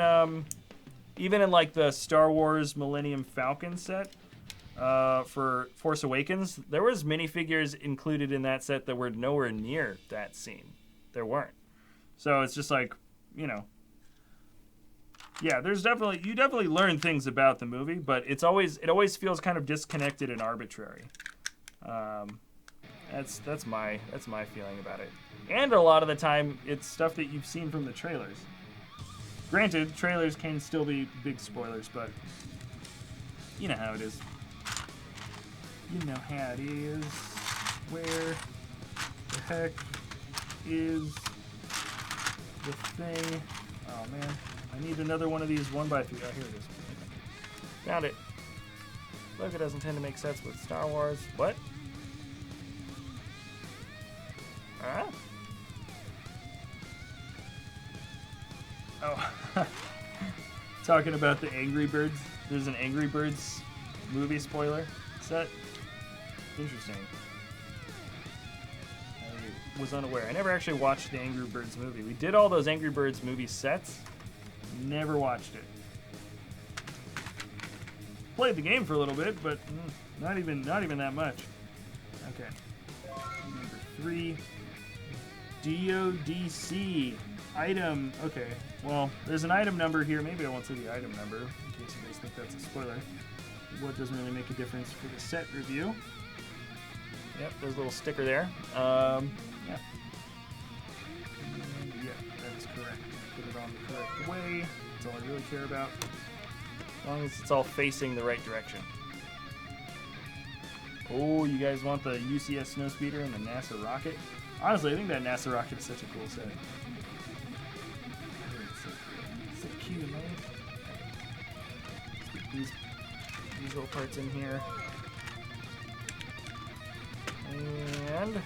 in like the Star Wars Millennium Falcon set for Force Awakens, there was minifigures included in that set that were nowhere near that scene. There weren't. So it's just like, you know, yeah, you definitely learn things about the movie, but it always feels kind of disconnected and arbitrary. That's my feeling about it. And a lot of the time, it's stuff that you've seen from the trailers. Granted, trailers can still be big spoilers, but you know how it is. You know how it is. Where the heck is the thing? Oh man, I need another one of these 1x3. Oh, here it is. Found it. Lego doesn't tend to make sets with Star Wars. What? Huh? Oh, talking about the Angry Birds. There's an Angry Birds movie spoiler set. Interesting. I was unaware. I never actually watched the Angry Birds movie. We did all those Angry Birds movie sets. Never watched it. Played the game for a little bit, but not even that much. Okay. Number 3. DODC. Item. Okay. Well, there's an item number here. Maybe I won't say the item number in case you guys think that's a spoiler. What doesn't really make a difference for the set review. Yep, there's a little sticker there. Yeah. Yeah, that is correct. Put it on the correct way. That's all I really care about. As long as it's all facing the right direction. Oh, you guys want the UCS Snowspeeder and the NASA rocket? Honestly, I think that NASA rocket is such a cool set. So cute, man. Let's get these little parts in here. And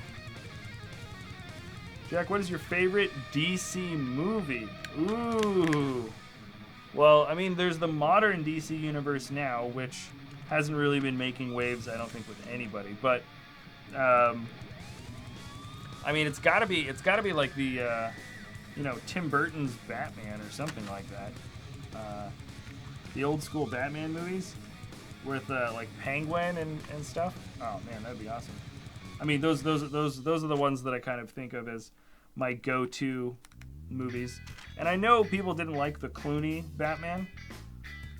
Jack, what is your favorite DC movie? Ooh. Well, I mean, there's the modern DC universe now, which hasn't really been making waves, I don't think, with anybody. But I mean, it's gotta be like the you know, Tim Burton's Batman or something like that. The old school Batman movies with like Penguin and stuff. Oh man, that'd be awesome. I mean, those are the ones that I kind of think of as my go-to movies. And I know people didn't like the Clooney Batman.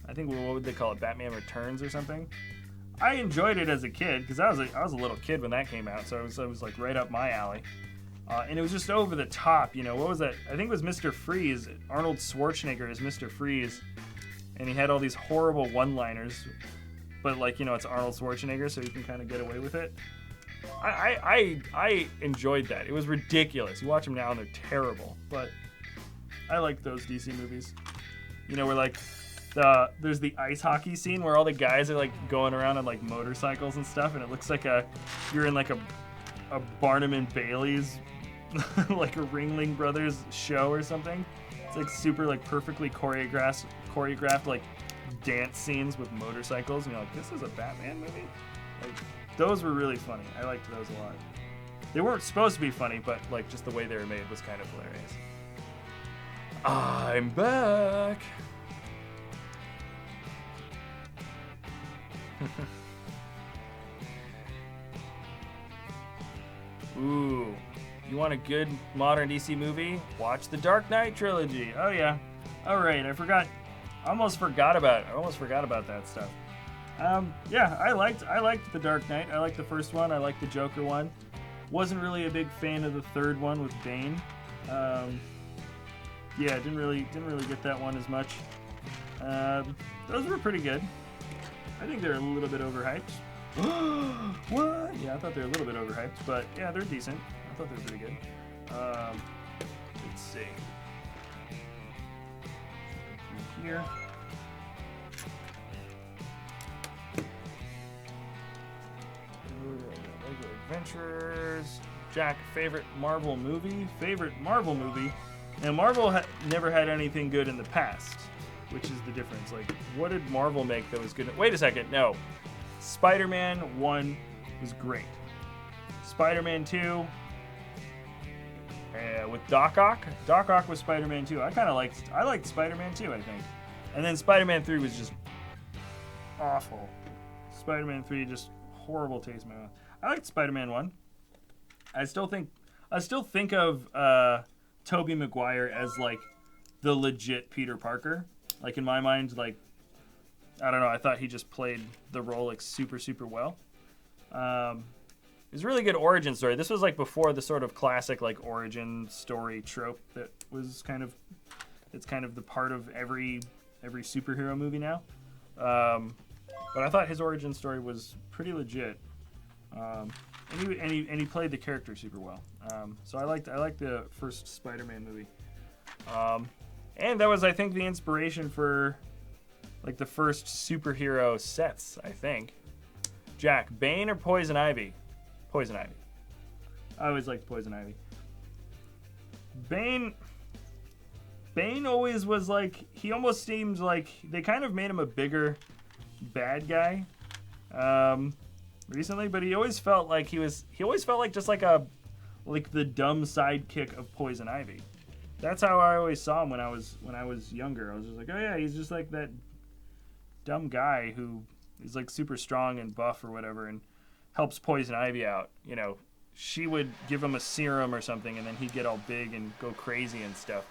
I think, what would they call it? Batman Returns or something. I enjoyed it as a kid because I was a little kid when that came out, so it was like right up my alley. And it was just over the top, you know. What was that? I think it was Mr. Freeze. Arnold Schwarzenegger is Mr. Freeze, and he had all these horrible one-liners. But like, you know, it's Arnold Schwarzenegger, so you can kind of get away with it. I enjoyed that. It was ridiculous. You watch them now and they're terrible, but I like those DC movies. You know, where like there's the ice hockey scene where all the guys are like going around on like motorcycles and stuff, and it looks like you're in like a Barnum and Bailey's like a Ringling Brothers show or something. It's like super like perfectly choreographed like dance scenes with motorcycles, and you're like, this is a Batman movie? Like, those were really funny. I liked those a lot. They weren't supposed to be funny, but like just the way they were made was kind of hilarious. I'm back. Ooh, you want a good modern DC movie? Watch the Dark Knight trilogy. Oh yeah. All right, I almost forgot about that stuff. Yeah, I liked the Dark Knight. I liked the first one. I liked the Joker one. Wasn't really a big fan of the third one with Bane. Yeah, didn't really get that one as much. Those were pretty good. I think they're a little bit overhyped. What? Yeah, I thought they were a little bit overhyped, but yeah, they're decent. I thought they were pretty good. Let's see. Here. Lego Adventures. Jack, favorite Marvel movie? And Marvel never had anything good in the past, which is the difference. Like, what did Marvel make that was good? Wait a second, no. Spider-Man 1 was great. Spider-Man 2, with Doc Ock. Doc Ock was Spider-Man 2. I liked Spider-Man 2, I think. And then Spider-Man 3 was just awful. Spider-Man 3, just horrible taste in my mouth. I liked Spider-Man 1. I still think of Tobey Maguire as like the legit Peter Parker. Like in my mind, like I don't know, I thought he just played the role like super, super well. It was a really good origin story. This was like before the sort of classic like origin story trope that was it's kind of the part of every superhero movie now. But I thought his origin story was pretty legit. And he played the character super well. So I liked the first Spider-Man movie. And that was, I think, the inspiration for like the first superhero sets, I think. Jack, Bane or Poison Ivy? Poison Ivy. I always liked Poison Ivy. Bane always was like, he almost seemed like they kind of made him a bigger bad guy recently, but he always felt like just like the dumb sidekick of Poison Ivy. That's how I always saw him when I was younger. I was just like, oh yeah, he's just like that dumb guy who is like super strong and buff or whatever and helps Poison Ivy out. You know, she would give him a serum or something and then he'd get all big and go crazy and stuff.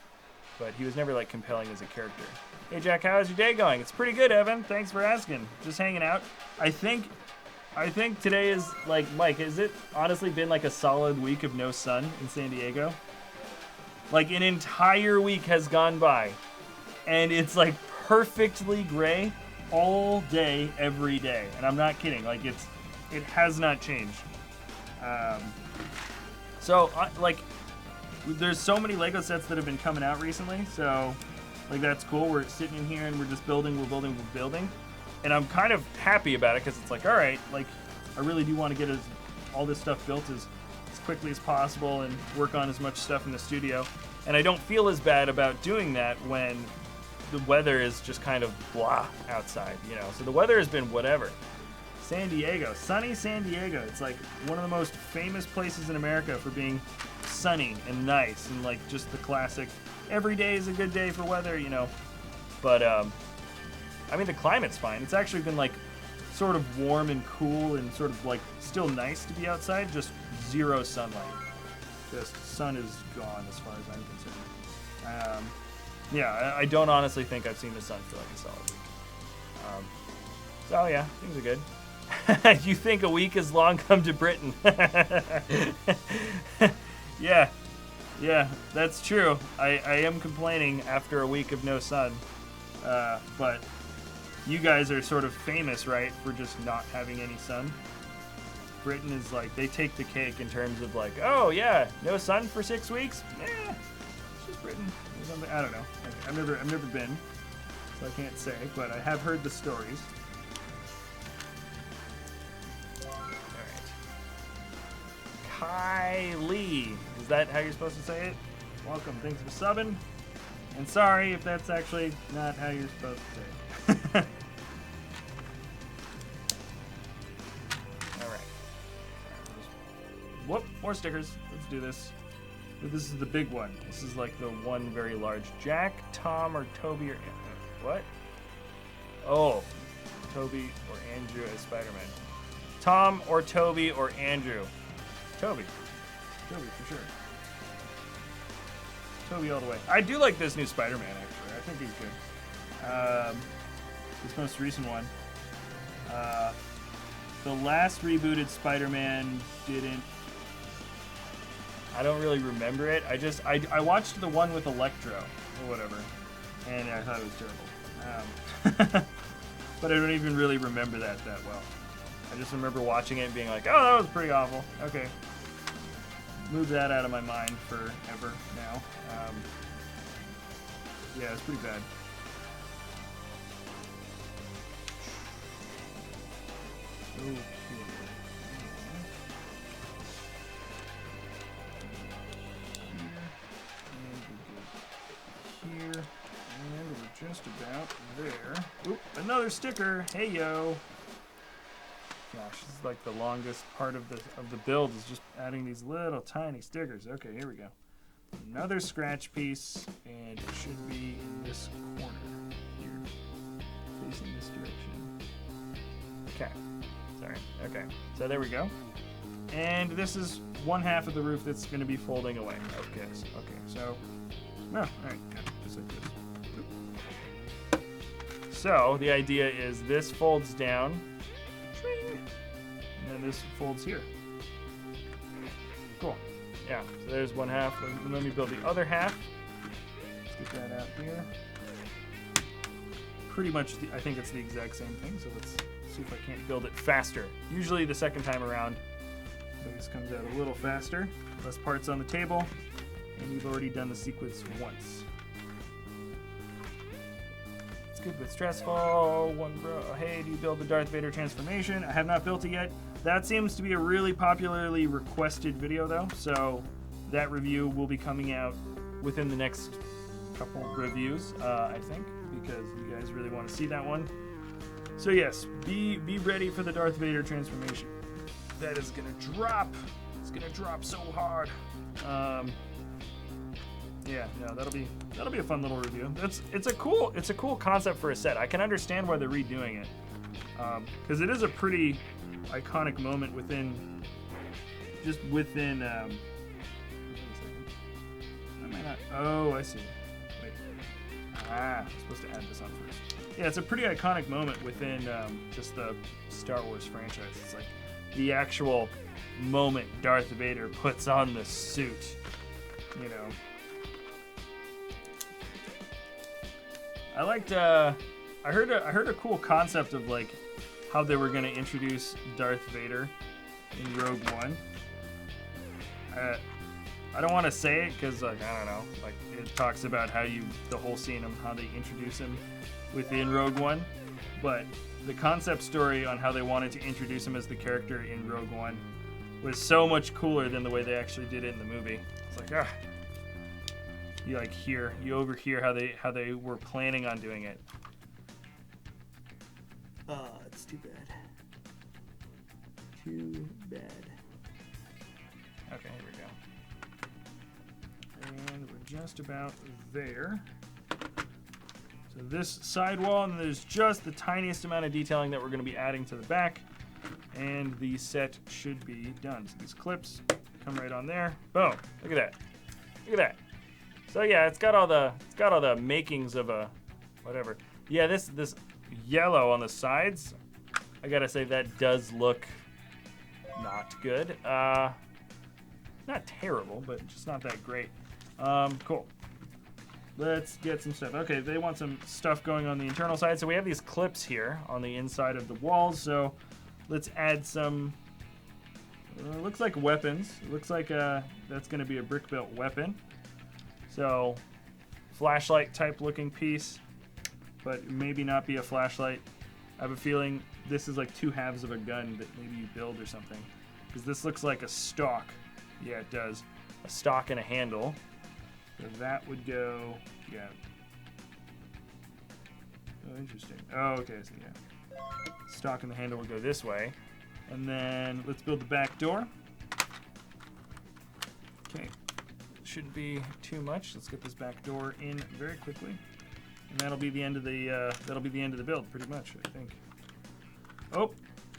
But he was never like compelling as a character. Hey Jack, how's your day going? It's pretty good, Evan. Thanks for asking. Just hanging out. I think today is like, Mike, has it honestly been like a solid week of no sun in San Diego? Like an entire week has gone by and it's like perfectly gray all day, every day. And I'm not kidding. Like it has not changed. There's so many Lego sets that have been coming out recently. So like that's cool. We're sitting in here and we're just building. And I'm kind of happy about it because it's like, all right, like I really do want to get all this stuff built as quickly as possible and work on as much stuff in the studio. And I don't feel as bad about doing that when the weather is just kind of blah outside, you know. So the weather has been whatever. San Diego, sunny San Diego. It's like one of the most famous places in America for being sunny and nice and like just the classic every day is a good day for weather, you know. But I mean the climate's fine. It's actually been like sort of warm and cool and sort of like still nice to be outside, just zero sunlight. Just sun is gone as far as I'm concerned. Yeah, I don't honestly think I've seen the sun for like a solid week. So yeah, things are good. You think a week is long? Come to Britain. Yeah, that's true. I am complaining after a week of no sun. But you guys are sort of famous, right, for just not having any sun. Britain is like, they take the cake in terms of like, oh yeah, no sun for 6 weeks? It's just Britain. I don't know. I've never been. so I can't say, but I have heard the stories. Kylie. Is that how you're supposed to say it? Welcome. Thanks for subbing. And sorry if that's actually not how you're supposed to say it. Alright. Whoop. More stickers. Let's do this. This is the big one. This is like the one very large. Jack, Tom, or Toby, or... What? Oh. Toby or Andrew as Spider-Man. Tom or Toby or Andrew. Toby. Toby, for sure. Toby all the way. I do like this new Spider-Man, actually. I think he's good. This most recent one. The last rebooted Spider-Man didn't... I don't really remember it. I watched the one with Electro, or whatever, and I thought it was terrible. But I don't even really remember that well. I just remember watching it and being like, oh, that was pretty awful. Okay. Move that out of my mind forever now. Yeah, it's pretty bad. Okay. Here. And we're just about there. Oop, another sticker. Hey, yo. Gosh, this is like the longest part of the build is just adding these little tiny stickers. Okay, here we go. Another scratch piece, and it should be in this corner here, facing this direction. Okay, sorry. Okay, so there we go. And this is one half of the roof that's going to be folding away. Okay, so no, all right, just like this. So the idea is this folds down. And then this folds here. Cool. Yeah, so there's one half. Let me build the other half. Let's get that out here. Pretty much, I think it's the exact same thing, so let's see if I can't build it faster. Usually the second time around, this comes out a little faster. Less parts on the table, and you've already done the sequence once. It's good but stressful. One bro. Hey, do you build the Darth Vader transformation? I have not built it yet. That seems to be a really popularly requested video, though, so that review will be coming out within the next couple reviews, I think, because you guys really want to see that one. So yes, be ready for the Darth Vader transformation. That is gonna drop. It's gonna drop so hard. Yeah, no, that'll be a fun little review. It's a cool concept for a set. I can understand why they're redoing it, because it is a pretty iconic moment within. Wait a second. Am I not? Oh, I see. Wait. I'm supposed to add this on first. Yeah, it's a pretty iconic moment within just the Star Wars franchise. It's like the actual moment Darth Vader puts on the suit, you know. I liked. I heard a cool concept of like how they were gonna introduce Darth Vader in Rogue One. I don't want to say it because like I don't know, like it talks about how the whole scene of how they introduce him within Rogue One, but the concept story on how they wanted to introduce him as the character in Rogue One was so much cooler than the way they actually did it in the movie. It's like you overhear how they were planning on doing it. It's too bad. Too bad. Okay, here we go. And we're just about there. So this sidewall, and there's just the tiniest amount of detailing that we're going to be adding to the back, and the set should be done. So these clips come right on there. Boom! Look at that. Look at that. So yeah, it's got all the makings of a whatever. Yeah, this yellow on the sides, I gotta say that does look not good. Not terrible, but just not that great. Cool. Let's get some stuff. Okay, they want some stuff going on the internal side. So we have these clips here on the inside of the walls. So let's add some, looks like weapons. It looks like that's going to be a BrickVault weapon. So flashlight type looking piece. but maybe not be a flashlight. I have a feeling this is like 2 halves of a gun that maybe you build or something. Because this looks like a stock. Yeah, it does. A stock and a handle. So that would go, yeah. Oh, interesting. Oh, okay, so yeah. Stock and the handle would go this way. And then let's build the back door. Okay. Shouldn't be too much. Let's get this back door in very quickly. And that'll be the end of the build, pretty much, I think. Oh,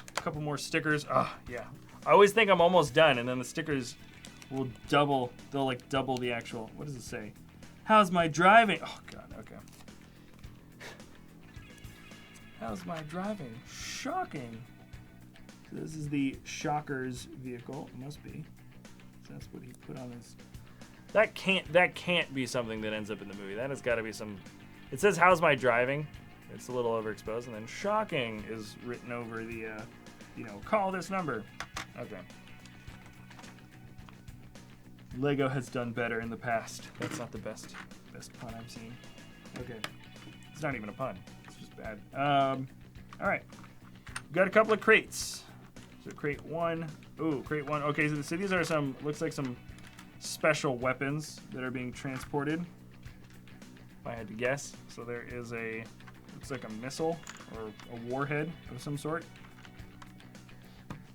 a couple more stickers. Ah, yeah. I always think I'm almost done, and then the stickers will double. They'll like double the actual. What does it say? How's my driving? Oh God. Okay. How's my driving? Shocking. So this is the Shocker's vehicle. It must be. So that's what he put on his. That can't be something that ends up in the movie. That has got to be some. It says, "How's my driving?" It's a little overexposed, and then "shocking" is written over the, call this number. Okay. Lego has done better in the past. That's not the best pun I've seen. Okay. It's not even a pun. It's just bad. All right. We've got a couple of crates. So crate 1. Ooh, crate 1. Okay, so these are some, looks like some special weapons that are being transported. If I had to guess. So there is a, looks like a missile or a warhead of some sort.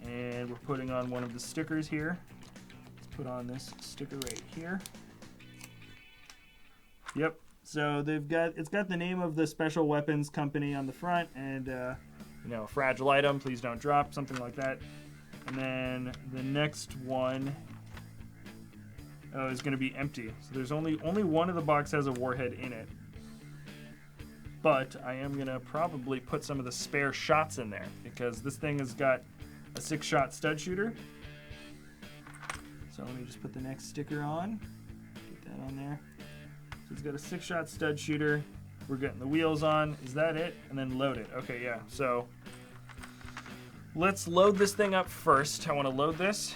And we're putting on one of the stickers here. Let's put on this sticker right here. Yep. So it's got the name of the special weapons company on the front, and fragile item, please don't drop, something like that. And then the next one is going to be empty. So there's only one of the box has a warhead in it. But I am going to probably put some of the spare shots in there because this thing has got a 6-shot stud shooter. So let me just put the next sticker on. Get that on there. So it's got a 6-shot stud shooter. We're getting the wheels on. Is that it? And then load it. Okay, yeah. So let's load this thing up first. I want to load this,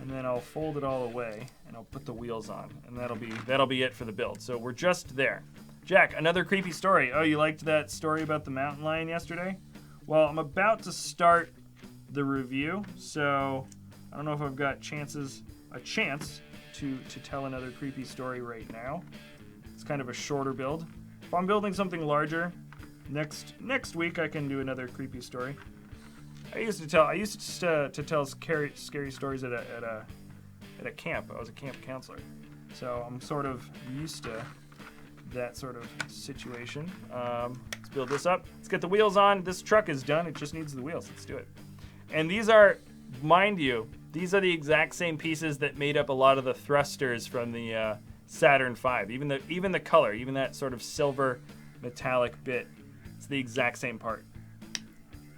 and then I'll fold it all away, and I'll put the wheels on, and that'll be it for the build. So we're just there. Jack, another creepy story. Oh, you liked that story about the mountain lion yesterday? Well, I'm about to start the review, so I don't know if I've got a chance to tell another creepy story right now. It's kind of a shorter build. If I'm building something larger, next week I can do another creepy story. I used to tell scary stories at a camp. I was a camp counselor, so I'm sort of used to that sort of situation. Let's build this up. Let's get the wheels on. This truck is done. It just needs the wheels. Let's do it. And these are, mind you, these are the exact same pieces that made up a lot of the thrusters from the Saturn V. Even the color, even that sort of silver metallic bit, it's the exact same part.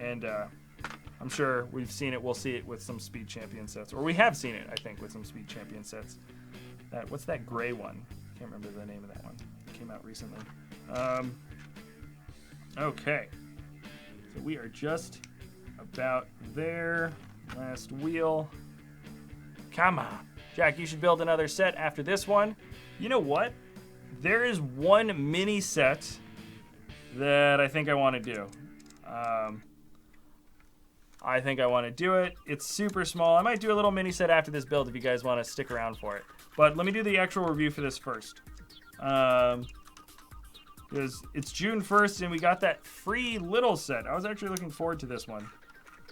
And I'm sure we've seen it. We'll see it with some Speed Champion sets, or we have seen it, I think, with some Speed Champion sets. What's that gray one? I can't remember the name of that one. It came out recently. Okay, so we are just about there. Last wheel. Come on. Jack, you should build another set after this one. You know what? There is one mini set that I think I want to do. I think I want to do it. It's super small. I might do a little mini set after this build if you guys want to stick around for it. But let me do the actual review for this first. Because it's June 1st and we got that free little set. I was actually looking forward to this one.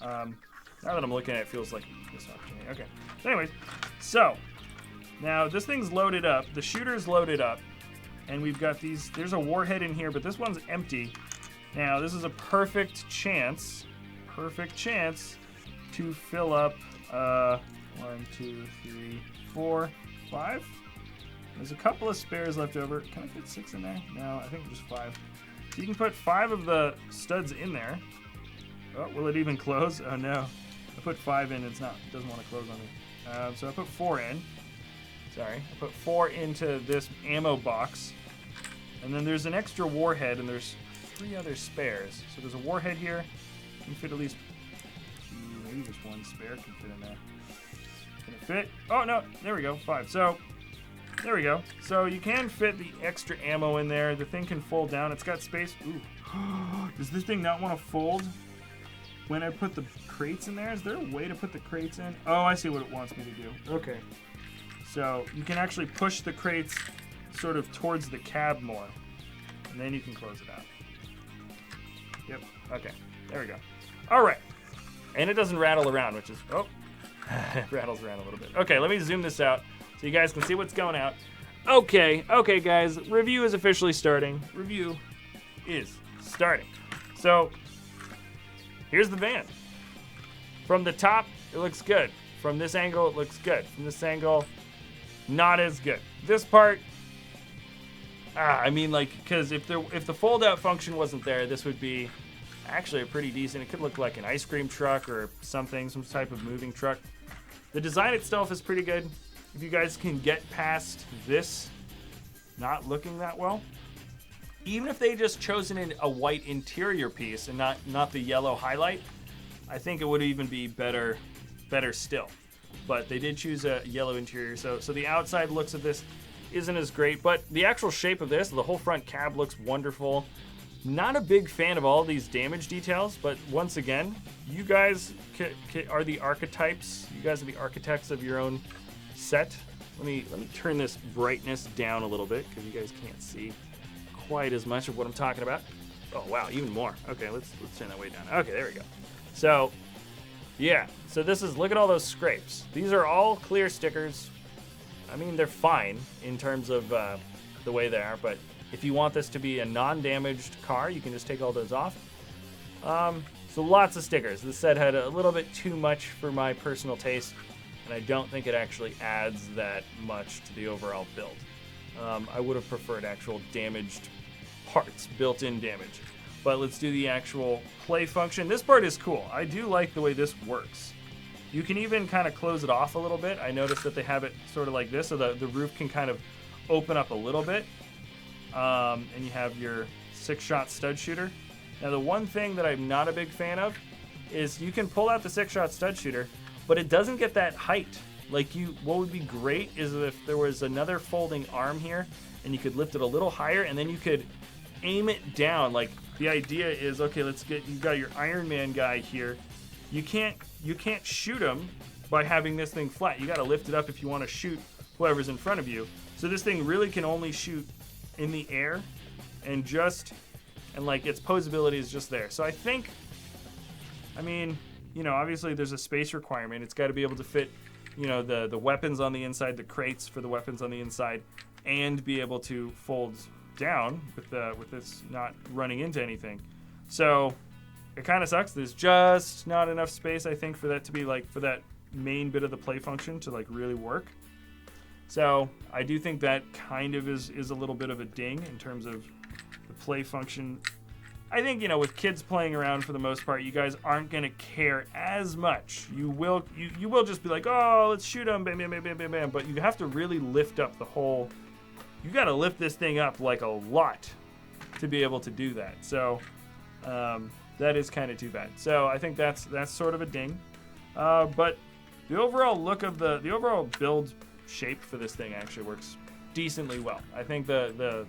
Now that I'm looking at it, it feels like this one. Okay. So anyways, so now this thing's loaded up. The shooter's loaded up. And we've got these. There's a warhead in here, but this one's empty. Now this is a perfect chance to fill up 1, 2, 3, 4, 5. There's a couple of spares left over. Can I fit 6 in there? No, I think just 5. So you can put 5 of the studs in there. Oh, will it even close? Oh no. I put 5 in, it doesn't want to close on me. So I put 4 in. Sorry, I put 4 into this ammo box. And then there's an extra warhead, and there's 3 other spares. So there's a warhead here. You can fit at least 2, maybe just 1 spare can fit in there. Can it fit? Oh no, there we go, 5. So there we go. So you can fit the extra ammo in there. The thing can fold down. It's got space. Ooh. Does this thing not want to fold when I put the crates in there? Is there a way to put the crates in? Oh, I see what it wants me to do. Okay. So you can actually push the crates sort of towards the cab more. And then you can close it out. Yep. Okay. There we go. All right. And it doesn't rattle around, which is, oh, it rattles around a little bit. Okay, let me zoom this out so you guys can see what's going out. Okay, guys, review is officially starting. Review is starting. So, here's the van. From the top, it looks good. From this angle, it looks good. From this angle, not as good. This part, I mean, like, because if the fold-out function wasn't there, this would be actually a pretty decent. It could look like an ice cream truck or something, some type of moving truck. The design itself is pretty good. If you guys can get past this not looking that well, even if they just chosen in a white interior piece and not the yellow highlight, I think it would even be better still. But they did choose a yellow interior, so the outside looks of this isn't as great, but the actual shape of this, the whole front cab looks wonderful. Not a big fan of all these damage details, but once again, you guys are the archetypes. You guys are the architects of your own set. Let me turn this brightness down a little bit because you guys can't see quite as much of what I'm talking about. Oh wow, even more. Okay, let's turn that way down. Okay, there we go. So yeah, so this is, look at all those scrapes. These are all clear stickers. I mean, they're fine in terms of the way they are, but if you want this to be a non-damaged car, you can just take all those off. So lots of stickers. This set had a little bit too much for my personal taste, and I don't think it actually adds that much to the overall build. I would have preferred actual damaged parts, built-in damage. But let's do the actual play function. This part is cool. I do like the way this works. You can even kind of close it off a little bit. I noticed that they have it sort of like this, so the roof can kind of open up a little bit. And you have your 6-shot stud shooter. Now the one thing that I'm not a big fan of is you can pull out the 6-shot stud shooter, but it doesn't get that height. Like what would be great is if there was another folding arm here and you could lift it a little higher and then you could aim it down. Like the idea is, okay, you've got your Iron Man guy here. You can't shoot him by having this thing flat. You got to lift it up if you want to shoot whoever's in front of you. So this thing really can only shoot in the air and like its posability is just there. So I think, I mean, you know, obviously there's a space requirement. It's got to be able to fit, you know, the weapons on the inside, the crates for the weapons on the inside, and be able to fold down with this not running into anything. So it kind of sucks. There's just not enough space, I think, for that to be like, for that main bit of the play function to like really work. So I do think that kind of is a little bit of a ding in terms of the play function. I think, you know, with kids playing around for the most part, you guys aren't going to care as much. You will just be like, oh, let's shoot them, bam, bam, bam, bam, bam, bam. But you have to really lift up the whole, you got to lift this thing up like a lot to be able to do that. So that is kind of too bad. So I think that's sort of a ding. But the overall look of the overall build shape for this thing actually works decently well. I think the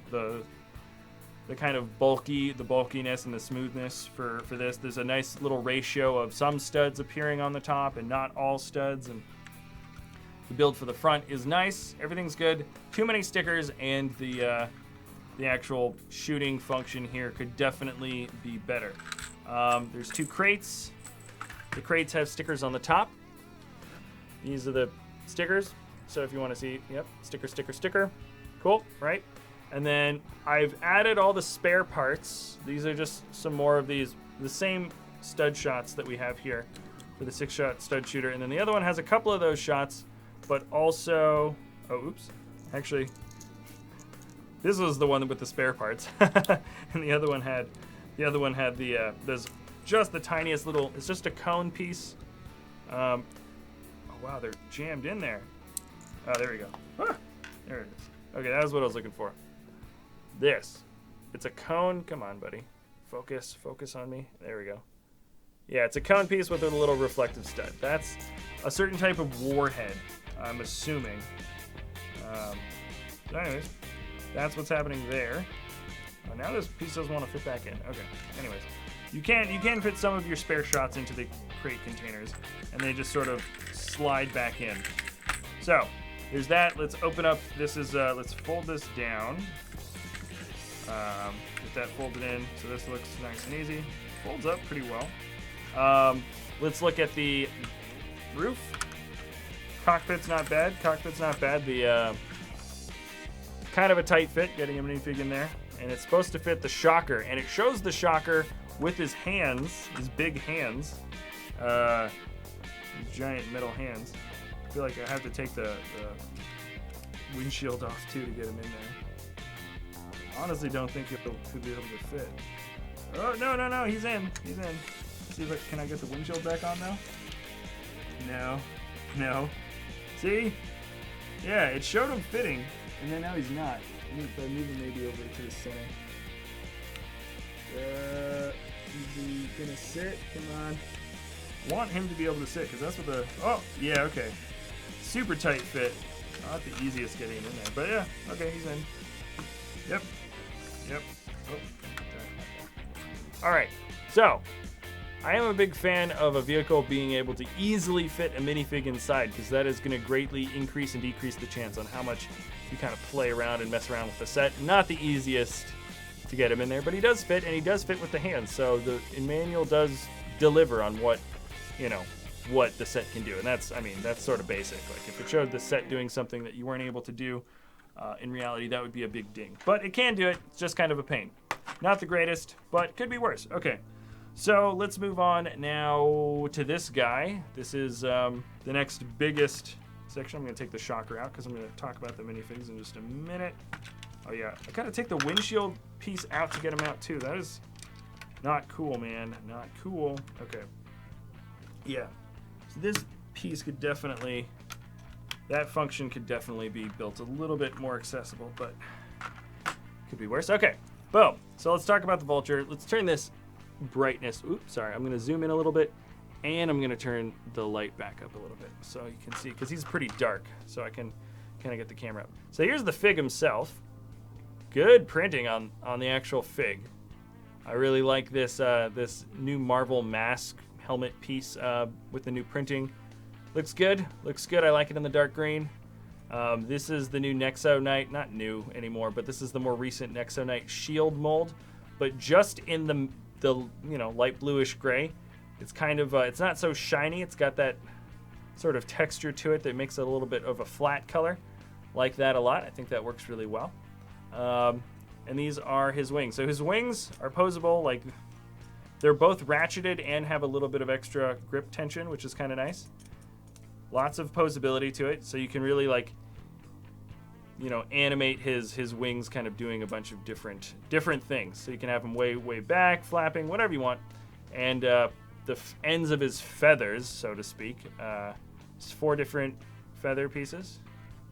kind of bulkiness and the smoothness for this, there's a nice little ratio of some studs appearing on the top and not all studs, and the build for the front is nice. Everything's good. Too many stickers, and the actual shooting function here could definitely be better. There's 2 crates. The crates have stickers on the top. These are the stickers. So if you want to see, yep, sticker, sticker, sticker. Cool, right? And then I've added all the spare parts. These are just some more of these, the same stud shots that we have here for the 6-shot stud shooter. And then the other one has a couple of those shots, but also, oh, oops. Actually, this was the one with the spare parts. And the other one had the, there's just the tiniest little, it's just a cone piece. Oh, wow, they're jammed in there. Oh, there we go. Ah, there it is. Okay, that was what I was looking for. This. It's a cone. Come on, buddy. Focus on me. There we go. Yeah, it's a cone piece with a little reflective stud. That's a certain type of warhead, I'm assuming. So anyways, that's what's happening there. Now this piece doesn't want to fit back in. Okay. Anyways, you can fit some of your spare shots into the crate containers, and they just sort of slide back in. So there's that. Let's open up. This is let's fold this down. Get that folded in. So this looks nice and easy. Folds up pretty well. Let's look at the roof. Cockpit's not bad. Cockpit's not bad. The kind of a tight fit, getting a minifig in there. And it's supposed to fit the shocker. And it shows the shocker with his hands, his big hands. Giant metal hands. I feel like I have to take the windshield off too to get him in there. Honestly, don't think he'll be able to fit. Oh, no, he's in. He's in. See if can I get the windshield back on now? No. See? Yeah, it showed him fitting, and then now he's not. If I move him maybe over to the center. Is he gonna sit? Come on. Want him to be able to sit, because that's what the... Oh, yeah, okay. Super tight fit. Not the easiest getting him in there, but yeah, okay, he's in. Yep. Oh. All right, so I am a big fan of a vehicle being able to easily fit a minifig inside, because that is going to greatly increase and decrease the chance on how much you kind of play around and mess around with the set. Not the easiest to get him in there, but he does fit, and he does fit with the hands. So the manual does deliver on what the set can do, and that's sort of basic. Like if it showed the set doing something that you weren't able to do, in reality that would be a big ding. But it can do it. It's just kind of a pain. Not the greatest, but could be worse. Okay. So let's move on now to this guy. This is the next biggest section. I'm going to take the shocker out because I'm going to talk about the minifigs in just a minute. Oh yeah, I got to take the windshield piece out to get him out too. That is not cool, man. Not cool. Okay. Yeah. So this piece could definitely, that function could definitely be built a little bit more accessible, but could be worse. Okay. Boom. So let's talk about the Vulture. Let's turn this brightness. Oops, sorry. I'm going to zoom in a little bit, and I'm going to turn the light back up a little bit so you can see, because he's pretty dark, so I can kind of get the camera up. So here's the fig himself. Good printing on the actual fig. I really like this this new Marvel mask helmet piece with the new printing. Looks good. Looks good. I like it in the dark green. This is the new Nexo Knight, not new anymore, but this is the more recent Nexo Knight shield mold, but just in the light bluish gray. It's kind of it's not so shiny. It's got that sort of texture to it that makes it a little bit of a flat color. Like that a lot. I think that works really well. And these are his wings. So his wings are posable. Like they're both ratcheted and have a little bit of extra grip tension, which is kind of nice. Lots of posability to it, so you can really animate his wings, kind of doing a bunch of different things. So you can have him way back, flapping, whatever you want, and the ends of his feathers, so to speak. It's 4 different feather pieces,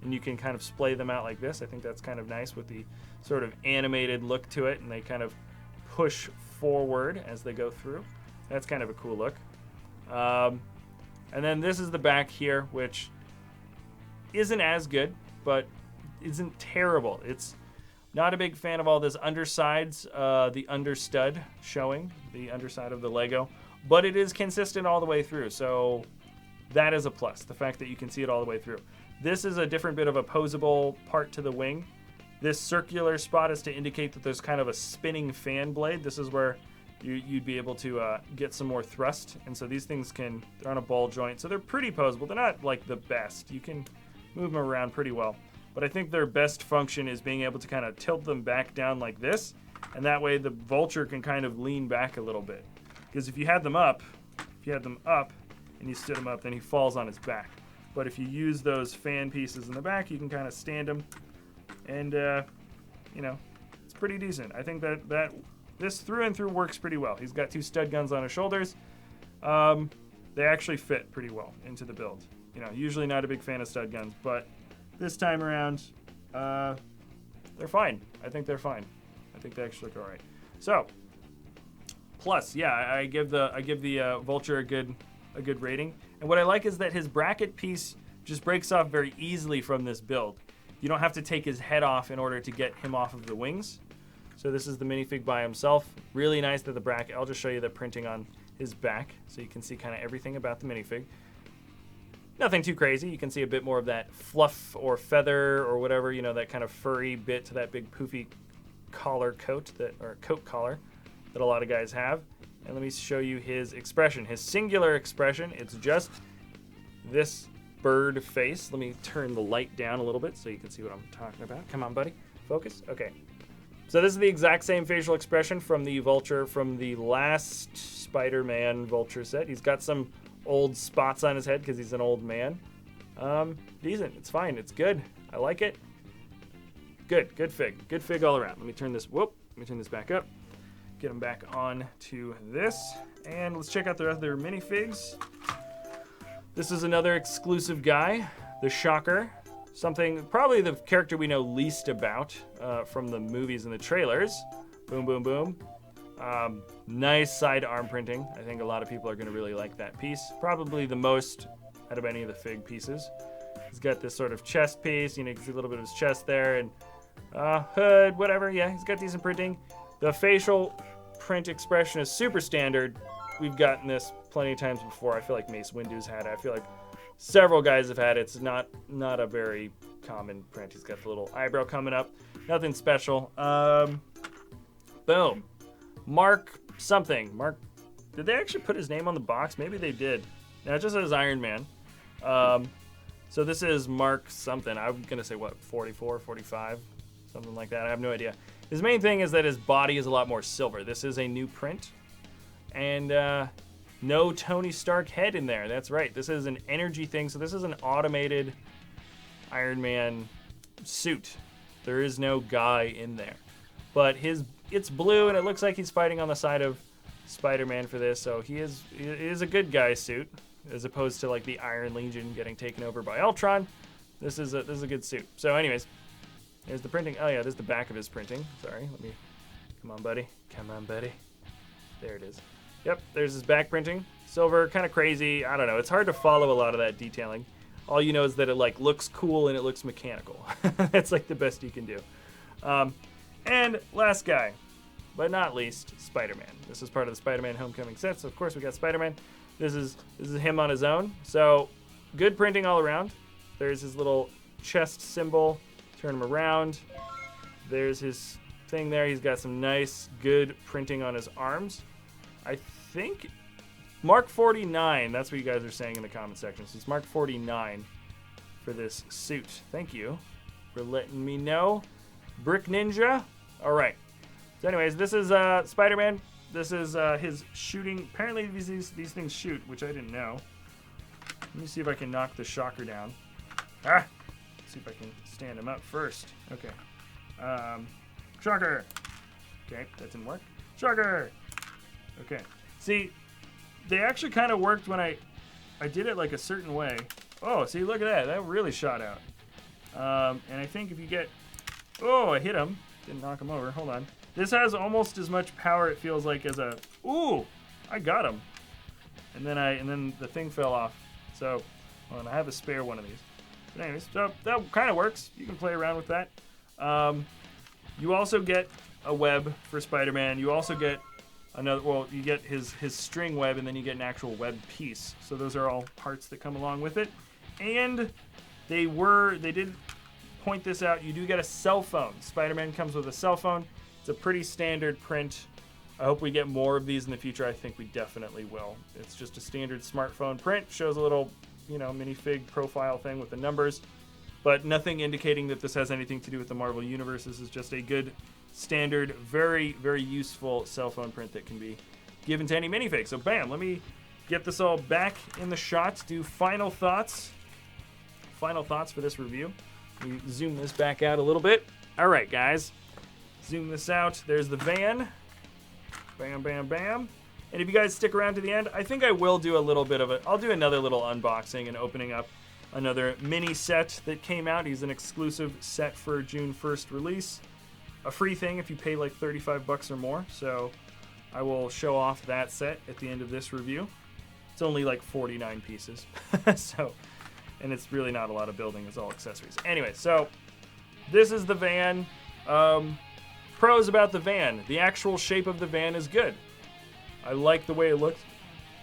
and you can kind of splay them out like this. I think that's kind of nice with the sort of animated look to it, and they kind of push forward as they go through. That's kind of a cool look. And then this is the back here, which isn't as good, but isn't terrible. It's not a big fan of all this undersides, the understud showing, the underside of the Lego, but it is consistent all the way through. So that is a plus, the fact that you can see it all the way through. This is a different bit of a posable part to the wing. This circular spot is to indicate that there's kind of a spinning fan blade. This is where you'd be able to get some more thrust. And so these things they're on a ball joint, so they're pretty posable. They're not like the best. You can move them around pretty well. But I think their best function is being able to kind of tilt them back down like this. And that way the Vulture can kind of lean back a little bit. Because if you had them up and you stood him up, then he falls on his back. But if you use those fan pieces in the back, you can kind of stand him. And, it's pretty decent. I think that this through and through works pretty well. He's got 2 stud guns on his shoulders. They actually fit pretty well into the build. Usually not a big fan of stud guns, but this time around, they're fine. I think they're fine. I think they actually look all right. So, plus, yeah, I give the Vulture a good rating. And what I like is that his bracket piece just breaks off very easily from this build. You don't have to take his head off in order to get him off of the wings. So this is the minifig by himself. Really nice that the bracket. I'll just show you the printing on his back so you can see kind of everything about the minifig. Nothing too crazy. You can see a bit more of that fluff or feather or whatever, you know, that kind of furry bit to that big poofy collar coat, or coat collar that a lot of guys have. And let me show you his expression, his singular expression. It's just this bird face. Let me turn the light down a little bit so you can see what I'm talking about. Come on, buddy. Focus. Okay. So this is the exact same facial expression from the Vulture from the last Spider-Man Vulture set. He's got some old spots on his head because he's an old man. Decent. It's fine. It's good. I like it. Good. Good fig. Good fig all around. Let me turn this. Whoop. Let me turn this back up. Get them back on to this. And let's check out the other minifigs. This is another exclusive guy, the Shocker. Something, probably the character we know least about from the movies and the trailers. Boom, boom, boom. Nice side arm printing. I think a lot of people are going to really like that piece. Probably the most out of any of the fig pieces. He's got this sort of chest piece. You know, you can see a little bit of his chest there. And hood, whatever. Yeah, he's got decent printing. The facial print expression is super standard. We've gotten this plenty of times before. I feel like Mace Windu's had it. I feel like several guys have had it. It's not a very common print. He's got the little eyebrow coming up. Nothing special. Boom. Mark something. Mark. Did they actually put his name on the box? Maybe they did. No, it just says Iron Man. So this is Mark something. I'm going to say, what, 44, 45? Something like that. I have no idea. His main thing is that his body is a lot more silver. This is a new print. And no Tony Stark head in there. That's right. This is an energy thing. So this is an automated Iron Man suit. There is no guy in there. But it's blue, and it looks like he's fighting on the side of Spider-Man for this. So he is a good guy suit, as opposed to like the Iron Legion getting taken over by Ultron. This is a good suit. So anyways, there's the printing. Oh yeah, there's the back of his printing. Sorry, come on, buddy. Come on, buddy. There it is. Yep, there's his back printing. Silver, kind of crazy. I don't know. It's hard to follow a lot of that detailing. All you know is that it like looks cool and it looks mechanical. That's like the best you can do. And last guy, but not least, Spider-Man. This is part of the Spider-Man Homecoming set, so of course we got Spider-Man. This is him on his own. So good printing all around. There's his little chest symbol. Turn him around. There's his thing there. He's got some nice, good printing on his arms. I think Mark 49, that's what you guys are saying in the comment section. So it's Mark 49 for this suit. Thank you for letting me know. Brick Ninja. All right. So anyways, this is Spider-Man. This is his shooting. Apparently these things shoot, which I didn't know. Let me see if I can knock the Shocker down. Let's see if I can stand him up first. Okay. Shocker. Okay, that didn't work. Shocker. Okay. See, they actually kind of worked when I did it like a certain way. Oh, see, look at that. That really shot out. And I think if you get... Oh, I hit him. Didn't knock him over. Hold on. This has almost as much power, it feels like, as a... Ooh! I got him. And then the thing fell off. So, hold on, I have a spare one of these. But anyways, so that kind of works. You can play around with that. You also get a web for Spider-Man. You also get another... Well, you get his string web, and then you get an actual web piece. So those are all parts that come along with it. And they did point this out. You do get a cell phone. Spider-Man comes with a cell phone. It's a pretty standard print. I hope we get more of these in the future. I think we definitely will. It's just a standard smartphone print. Shows a little, minifig profile thing with the numbers, but nothing indicating that this has anything to do with the Marvel Universe. This is just a good, standard, very, very useful cell phone print that can be given to any minifig. So bam, let me get this all back in the shot, do final thoughts. Final thoughts for this review. Let me zoom this back out a little bit. All right, guys. Zoom this out. There's the van. Bam, bam, bam. And if you guys stick around to the end, I think I will do a little bit of it. I'll do another little unboxing and opening up another mini set that came out. He's an exclusive set for June 1st release. A free thing if you pay like $35 or more. So I will show off that set at the end of this review. It's only like 49 pieces. And it's really not a lot of building. It's all accessories. Anyway, so this is the van. Pros about the van. The actual shape of the van is good. I like the way it looks.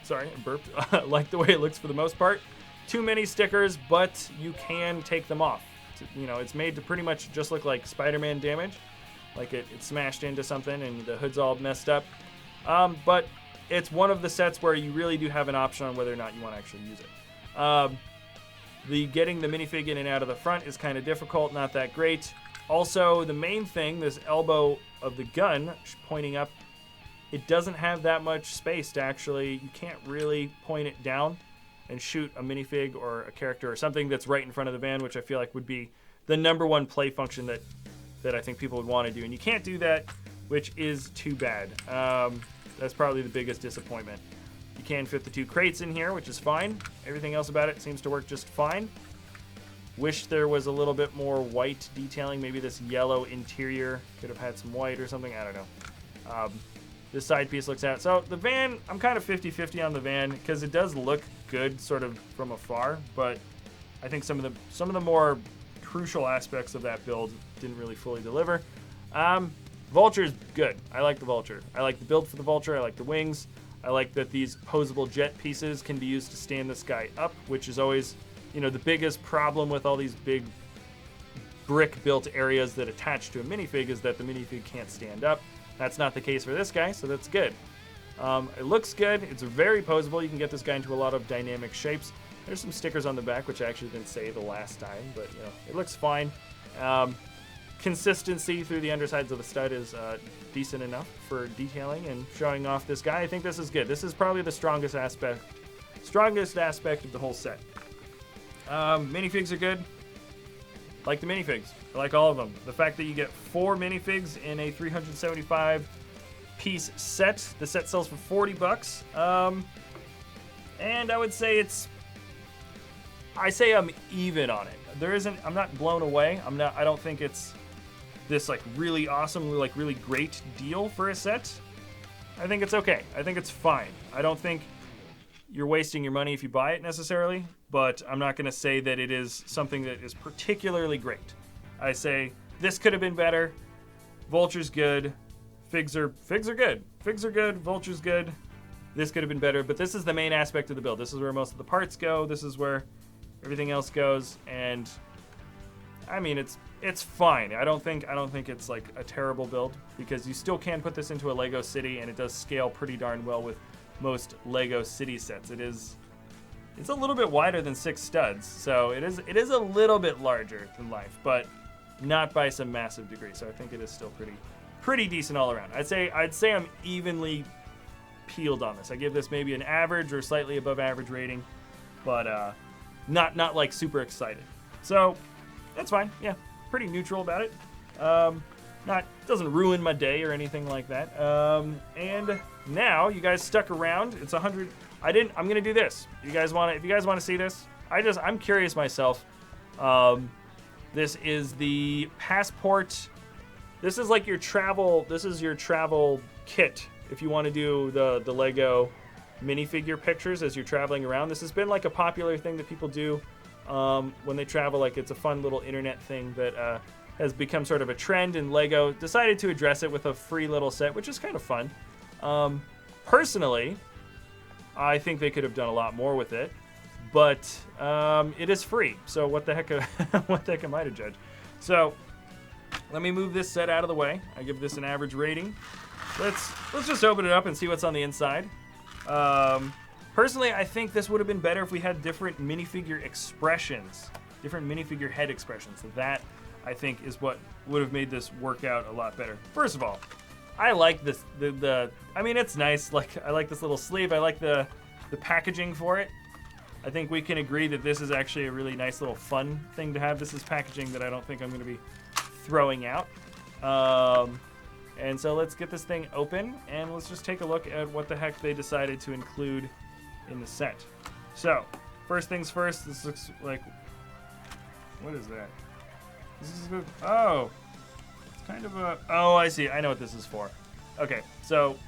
Sorry, I burped. I like the way it looks for the most part. Too many stickers, but you can take them off. You know, it's made to pretty much just look like Spider-Man damage. Like it smashed into something and the hood's all messed up. But it's one of the sets where you really do have an option on whether or not you want to actually use it. Getting the minifig in and out of the front is kind of difficult, not that great. Also, the main thing, this elbow of the gun pointing up, it doesn't have that much space to actually, you can't really point it down and shoot a minifig or a character or something that's right in front of the van, which I feel like would be the #1 play function that I think people would want to do. And you can't do that, which is too bad. That's probably the biggest disappointment. You can fit the 2 crates in here, which is fine. Everything else about it seems to work just fine. Wish there was a little bit more white detailing. Maybe this yellow interior could have had some white or something. I don't know. This side piece looks out. So the van, I'm kind of 50-50 on the van because it does look good sort of from afar, but I think some of the more crucial aspects of that build didn't really fully deliver. Vulture's good. I like the Vulture. I like the build for the Vulture. I like the wings. I like that these posable jet pieces can be used to stand this guy up, which is always, you know, the biggest problem with all these big brick-built areas that attach to a minifig is that the minifig can't stand up. That's not the case for this guy, so that's good. It looks good. It's very posable. You can get this guy into a lot of dynamic shapes. There's some stickers on the back, which I actually didn't say the last time, but you know, it looks fine. Consistency through the undersides of the stud is decent enough for detailing and showing off this guy. I think this is good. This is probably the strongest aspect of the whole set. Minifigs are good. Like the minifigs. I like all of them. The fact that you get 4 minifigs in a 375 piece set. The set sells for $40. And I would say I'm even on it. I'm not blown away. I don't think it's this like really awesome, like really great deal for a set. I think it's okay. I think it's fine. I don't think you're wasting your money if you buy it necessarily, but I'm not going to say that it is something that is particularly great. I say this could have been better. Vulture's good. Figs are good. Figs are good. Vulture's good. This could have been better, but this is the main aspect of the build. This is where most of the parts go. This is where everything else goes, and I mean it's fine. I don't think it's like a terrible build because you still can put this into a Lego city, and it does scale pretty darn well with most Lego city sets. It's a little bit wider than 6 studs, so it is a little bit larger than life, but not by some massive degree. So I think it is still pretty decent all around. I'd say I'm evenly peeled on this. I give this maybe an average or slightly above average rating, but not like super excited. So that's fine. Yeah, pretty neutral about it. Doesn't ruin my day or anything like that. And now you guys stuck around. It's 100. I'm gonna do this. If you guys want to see this, I'm curious myself. This is the passport. This is like your travel. This is your travel kit if you want to do the Lego minifigure pictures as you're traveling around. This has been like a popular thing that people do when they travel. Like it's a fun little internet thing that has become sort of a trend, and Lego decided to address it with a free little set, which is kind of fun. Personally, I think they could have done a lot more with it, but it is free. So what the heck? What the heck am I to judge? So let me move this set out of the way. I give this an average rating. Let's just open it up and see what's on the inside. Personally, I think this would have been better if we had different minifigure expressions, different minifigure head expressions. That, I think, is what would have made this work out a lot better. First of all, I like this. I mean, it's nice. Like, I like this little sleeve. I like the packaging for it. I think we can agree that this is actually a really nice little fun thing to have. This is packaging that I don't think I'm going to be throwing out. And so let's get this thing open, and let's just take a look at what the heck they decided to include in the set. So, first things first, this looks like... What is that? This is good. Oh! It's kind of a... Oh, I see. I know what this is for. Okay, so...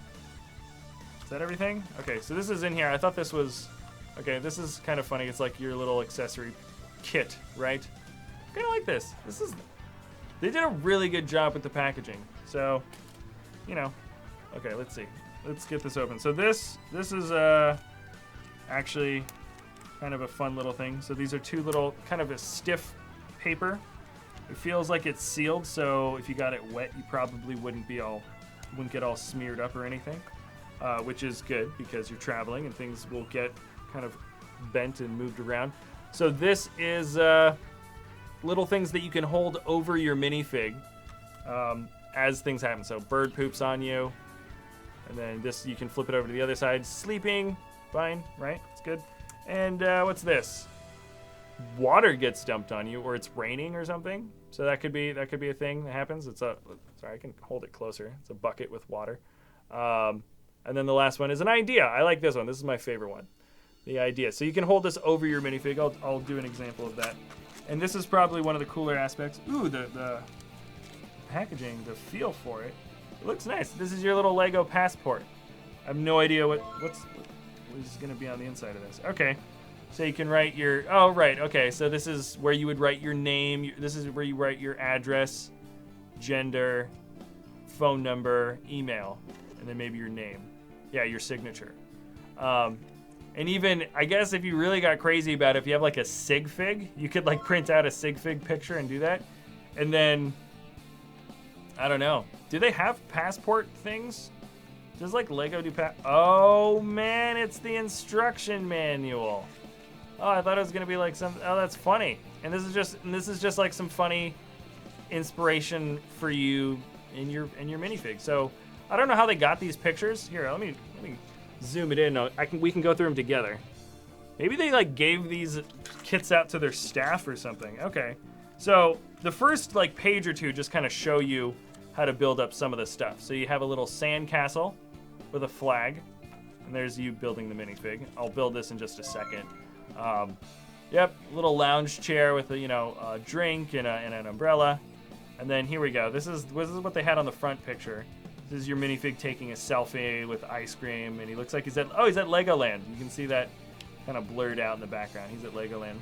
Is that everything? Okay, so this is in here. I thought this was... Okay, this is kind of funny. It's like your little accessory kit, right? I kind of like this. They did a really good job with the packaging. So, you know, okay, let's see. Let's get this open. So this is actually kind of a fun little thing. So these are two little, kind of a stiff paper. It feels like it's sealed, so if you got it wet, you probably wouldn't get all smeared up or anything, which is good because you're traveling and things will get kind of bent and moved around. So this is little things that you can hold over your minifig as things happen. So bird poops on you, and then this, you can flip it over to the other side. Sleeping, fine, right? It's good. And what's this? Water gets dumped on you, or it's raining or something. So that could be a thing that happens. Sorry, I can hold it closer. It's a bucket with water. And then the last one is an idea. I like this one. This is my favorite one. The idea. So you can hold this over your minifig. I'll do an example of that. And this is probably one of the cooler aspects. Ooh, the packaging, the feel for it. It looks nice. This is your little Lego passport. I have no idea what is going to be on the inside of this. Okay. So you can write your, oh, right, okay. So this is where you would write your name. This is where you write your address, gender, phone number, email, and then maybe your name. Yeah, your signature. And even, I guess if you really got crazy about it, if you have like a sig fig, you could like print out a sig fig picture and do that. And then, I don't know. Do they have passport things? Does like Lego do Oh man, it's the instruction manual. Oh, I thought it was gonna be like some. Oh, that's funny. And this is just like some funny inspiration for you in your minifig. So I don't know how they got these pictures. Here, let me zoom it in. We can go through them together. Maybe they like gave these kits out to their staff or something. Okay, so the first like page or two just kind of show you how to build up some of the stuff. So you have a little sand castle with a flag, and there's you building the minifig. I'll build this in just a second. Yep, little lounge chair with a drink and an umbrella. And then here we go. This is what they had on the front picture. This is your minifig taking a selfie with ice cream, and he looks like he's at Legoland. You can see that kind of blurred out in the background. He's at Legoland.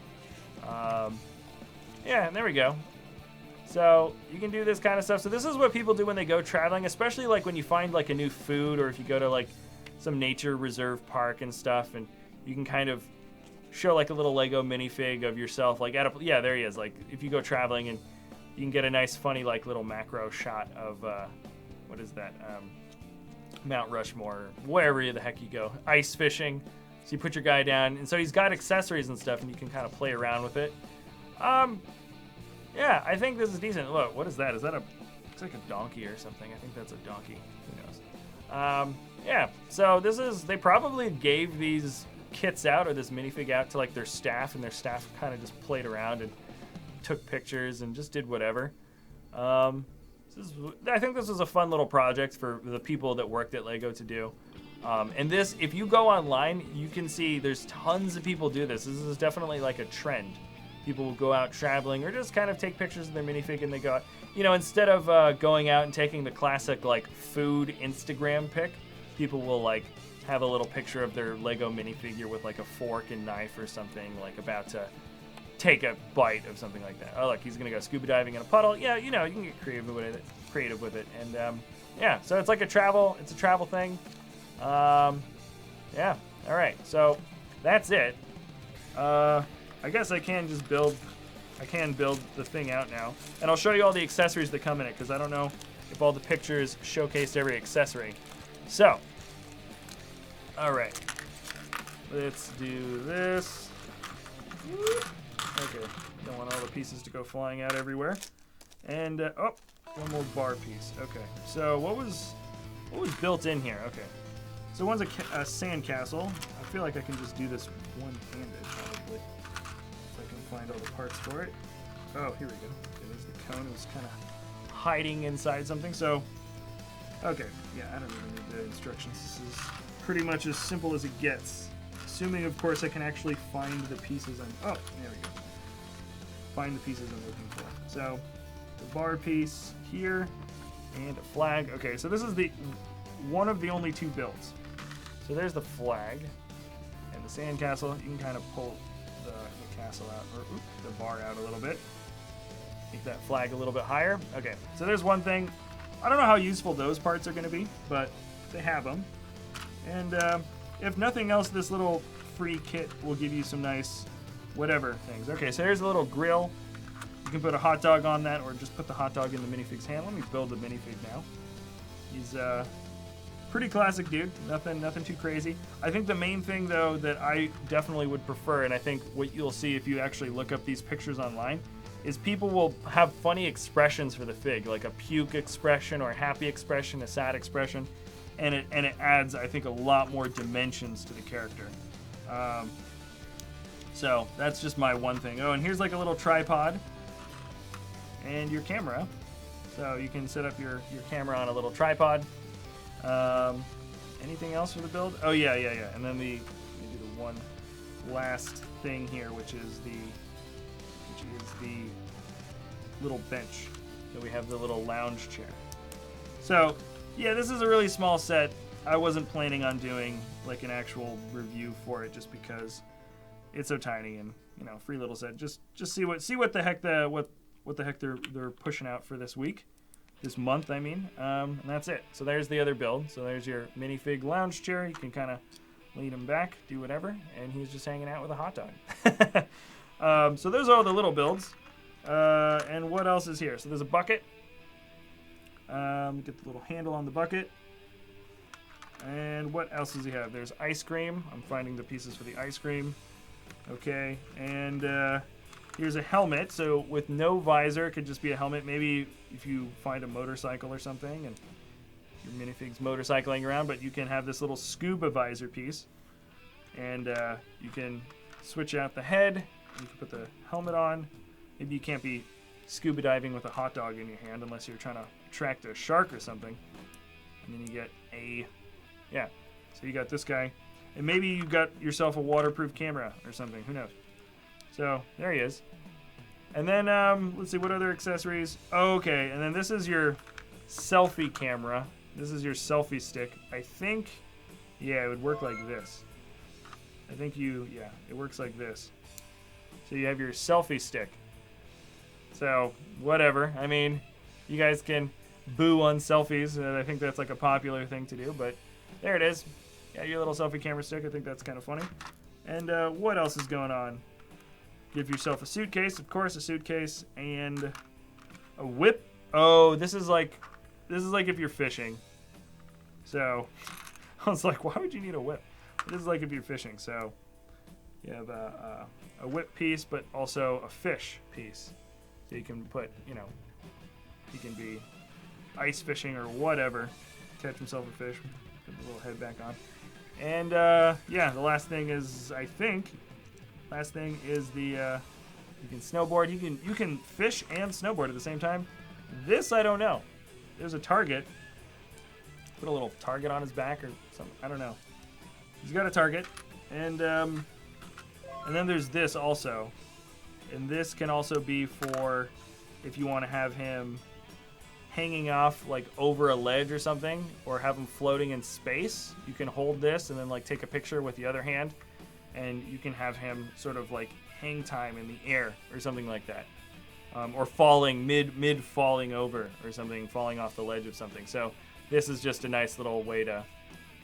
Yeah, and there we go. So you can do this kind of stuff. So this is what people do when they go traveling, especially like when you find like a new food, or if you go to like some nature reserve park and stuff, and you can kind of show like a little Lego minifig of yourself, like yeah, there he is. Like if you go traveling, and you can get a nice, funny, like little macro shot of what is that? Mount Rushmore, wherever the heck you go, ice fishing. So you put your guy down, and so he's got accessories and stuff, and you can kind of play around with it. Yeah, I think this is decent. Look, what is that? Is that it's like a donkey or something. I think that's a donkey. Who knows? Yeah, so they probably gave these kits out, or this minifig out, to like their staff, and their staff kind of just played around and took pictures and just did whatever. I think this was a fun little project for the people that worked at Lego to do. And this, if you go online, you can see there's tons of people do this. This is definitely like a trend. People will go out traveling, or just kind of take pictures of their minifig, and they go out, instead of going out and taking the classic like food Instagram pic, people will like have a little picture of their Lego minifigure with like a fork and knife or something, like about to take a bite of something like that. Oh, look, he's gonna go scuba diving in a puddle. Yeah, you can get creative with it. And yeah, so it's like a travel thing. Yeah, all right, so that's it. I guess I can build the thing out now, and I'll show you all the accessories that come in it, because I don't know if all the pictures showcased every accessory. So, all right, let's do this. Okay, don't want all the pieces to go flying out everywhere. And one more bar piece. Okay, so what was built in here? Okay, so one's a sand castle. I feel like I can just do this one-handed probably. Find all the parts for it. Oh, here we go. Okay, there's the cone. It was kind of hiding inside something. So, okay, yeah, I don't even need the instructions. This is pretty much as simple as it gets. Assuming, of course, I can actually find the pieces oh, there we go. Find the pieces I'm looking for. So, the bar piece here, and a flag. Okay, so this is one of the only two builds. So there's the flag, and the sandcastle. You can kind of pull the castle out, or the bar out a little bit. Make that flag a little bit higher. Okay, so there's one thing. I don't know how useful those parts are going to be, but they have them. And if nothing else, this little free kit will give you some nice whatever things. Okay, so here's a little grill. You can put a hot dog on that or just put the hot dog in the minifig's hand. Let me build the minifig now. He's pretty classic dude. Nothing too crazy. I think the main thing though that I definitely would prefer, and I think what you'll see if you actually look up these pictures online, is people will have funny expressions for the fig, like a puke expression or a happy expression, a sad expression, and it adds, I think, a lot more dimensions to the character. So that's just my one thing. Oh, and here's like a little tripod and your camera. So you can set up your camera on a little tripod. Anything else for the build? Oh yeah. And then let me do the one last thing here, which is the little bench. So we have the little lounge chair. So yeah, this is a really small set. I wasn't planning on doing like an actual review for it just because it's so tiny and, you know, free little set. Just see what the heck they're pushing out for this week. This month, I mean, and that's it. So there's the other build. So there's your minifig lounge chair. You can kind of lean him back, do whatever, and he's just hanging out with a hot dog. So those are all the little builds. And what else is here? So there's a bucket. Get the little handle on the bucket. And what else does he have? There's ice cream. I'm finding the pieces for the ice cream. Okay, and here's a helmet. So with no visor, it could just be a helmet. Maybe if you find a motorcycle or something and your minifig's motorcycling around, but you can have this little scuba visor piece. And you can switch out the head. You can put the helmet on. Maybe you can't be scuba diving with a hot dog in your hand unless you're trying to attract a shark or something. And then you get so you got this guy. And maybe you got yourself a waterproof camera or something. Who knows? So there he is. And then let's see, what other accessories? Oh, okay, and then this is your selfie camera. This is your selfie stick. I think, it would work like this. I think it works like this. So you have your selfie stick. So whatever. I mean, you guys can boo on selfies. I think that's like a popular thing to do, but there it is. Yeah, your little selfie camera stick. I think that's kind of funny. And what else is going on? Give yourself a suitcase, of course, a suitcase, and a whip. Oh, this is like if you're fishing. So I was like, why would you need a whip? This is like if you're fishing. So you have a whip piece, but also a fish piece. So you can put, you can be ice fishing or whatever, catch himself a fish, put the little head back on. And the last thing is, you can snowboard. You can fish and snowboard at the same time. This I don't know. There's a target. Put a little target on his back or something. I don't know. He's got a target, and then there's this also, and this can also be for if you want to have him hanging off like over a ledge or something, or have him floating in space. You can hold this and then like take a picture with the other hand, and you can have him sort of like hang time in the air or something like that, or falling mid falling over or something, falling off the ledge of something. So this is just a nice little way to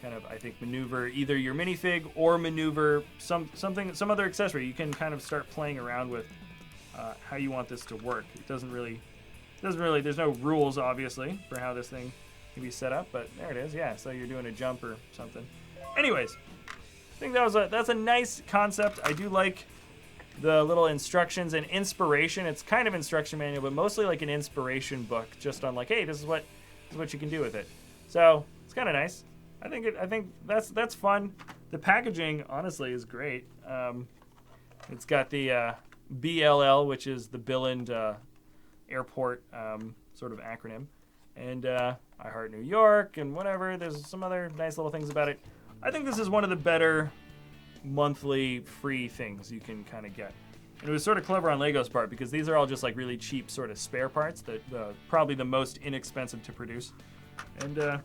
kind of, I think, maneuver either your minifig or maneuver some other accessory. You can kind of start playing around with how you want this to work. It doesn't really. There's no rules obviously for how this thing can be set up, but there it is. Yeah, so you're doing a jump or something. Anyways, I think that's a nice concept. I do like the little instructions and inspiration. It's kind of instruction manual, but mostly like an inspiration book, just on like, hey, this is what you can do with it. So it's kind of nice. I think that's fun. The packaging honestly is great. It's got the BLL, which is the Billund Airport sort of acronym, and I Heart New York and whatever. There's some other nice little things about it. I think this is one of the better monthly free things you can kind of get. And it was sort of clever on Lego's part because these are all just like really cheap sort of spare parts that probably the most inexpensive to produce, and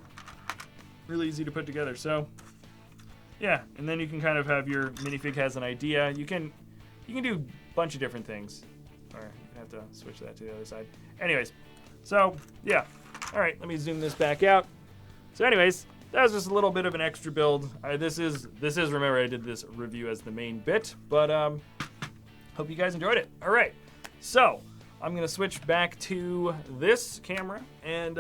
really easy to put together. So yeah, and then you can kind of have your minifig has an idea. You can do a bunch of different things, or I have to switch that to the other side. Anyways, so yeah. All right, let me zoom this back out. So anyways, that was just a little bit of an extra build. This is remember I did this review as the main bit, but hope you guys enjoyed it. All right, so I'm gonna switch back to this camera, and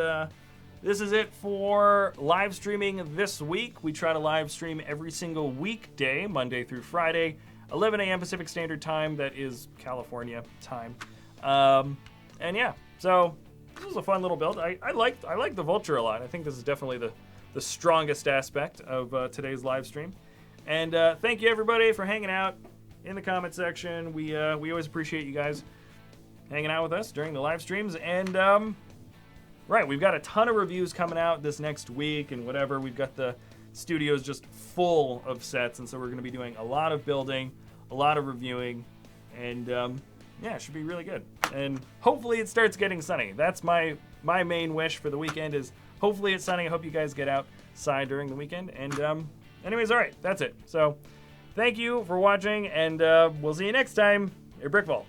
this is it for live streaming this week. We try to live stream every single weekday, Monday through Friday, 11 a.m. Pacific Standard Time. That is California time. And yeah, so this was a fun little build. I like the Vulture a lot. I think this is definitely the strongest aspect of today's live stream. And thank you everybody for hanging out in the comment section. We always appreciate you guys hanging out with us during the live streams. And right, we've got a ton of reviews coming out this next week and whatever. We've got the studios just full of sets, and so we're going to be doing a lot of building, a lot of reviewing, and yeah, it should be really good. And hopefully it starts getting sunny. That's my main wish for the weekend is hopefully it's sunny. I hope you guys get outside during the weekend. And anyways, all right, that's it. So thank you for watching, and we'll see you next time at BrickVault.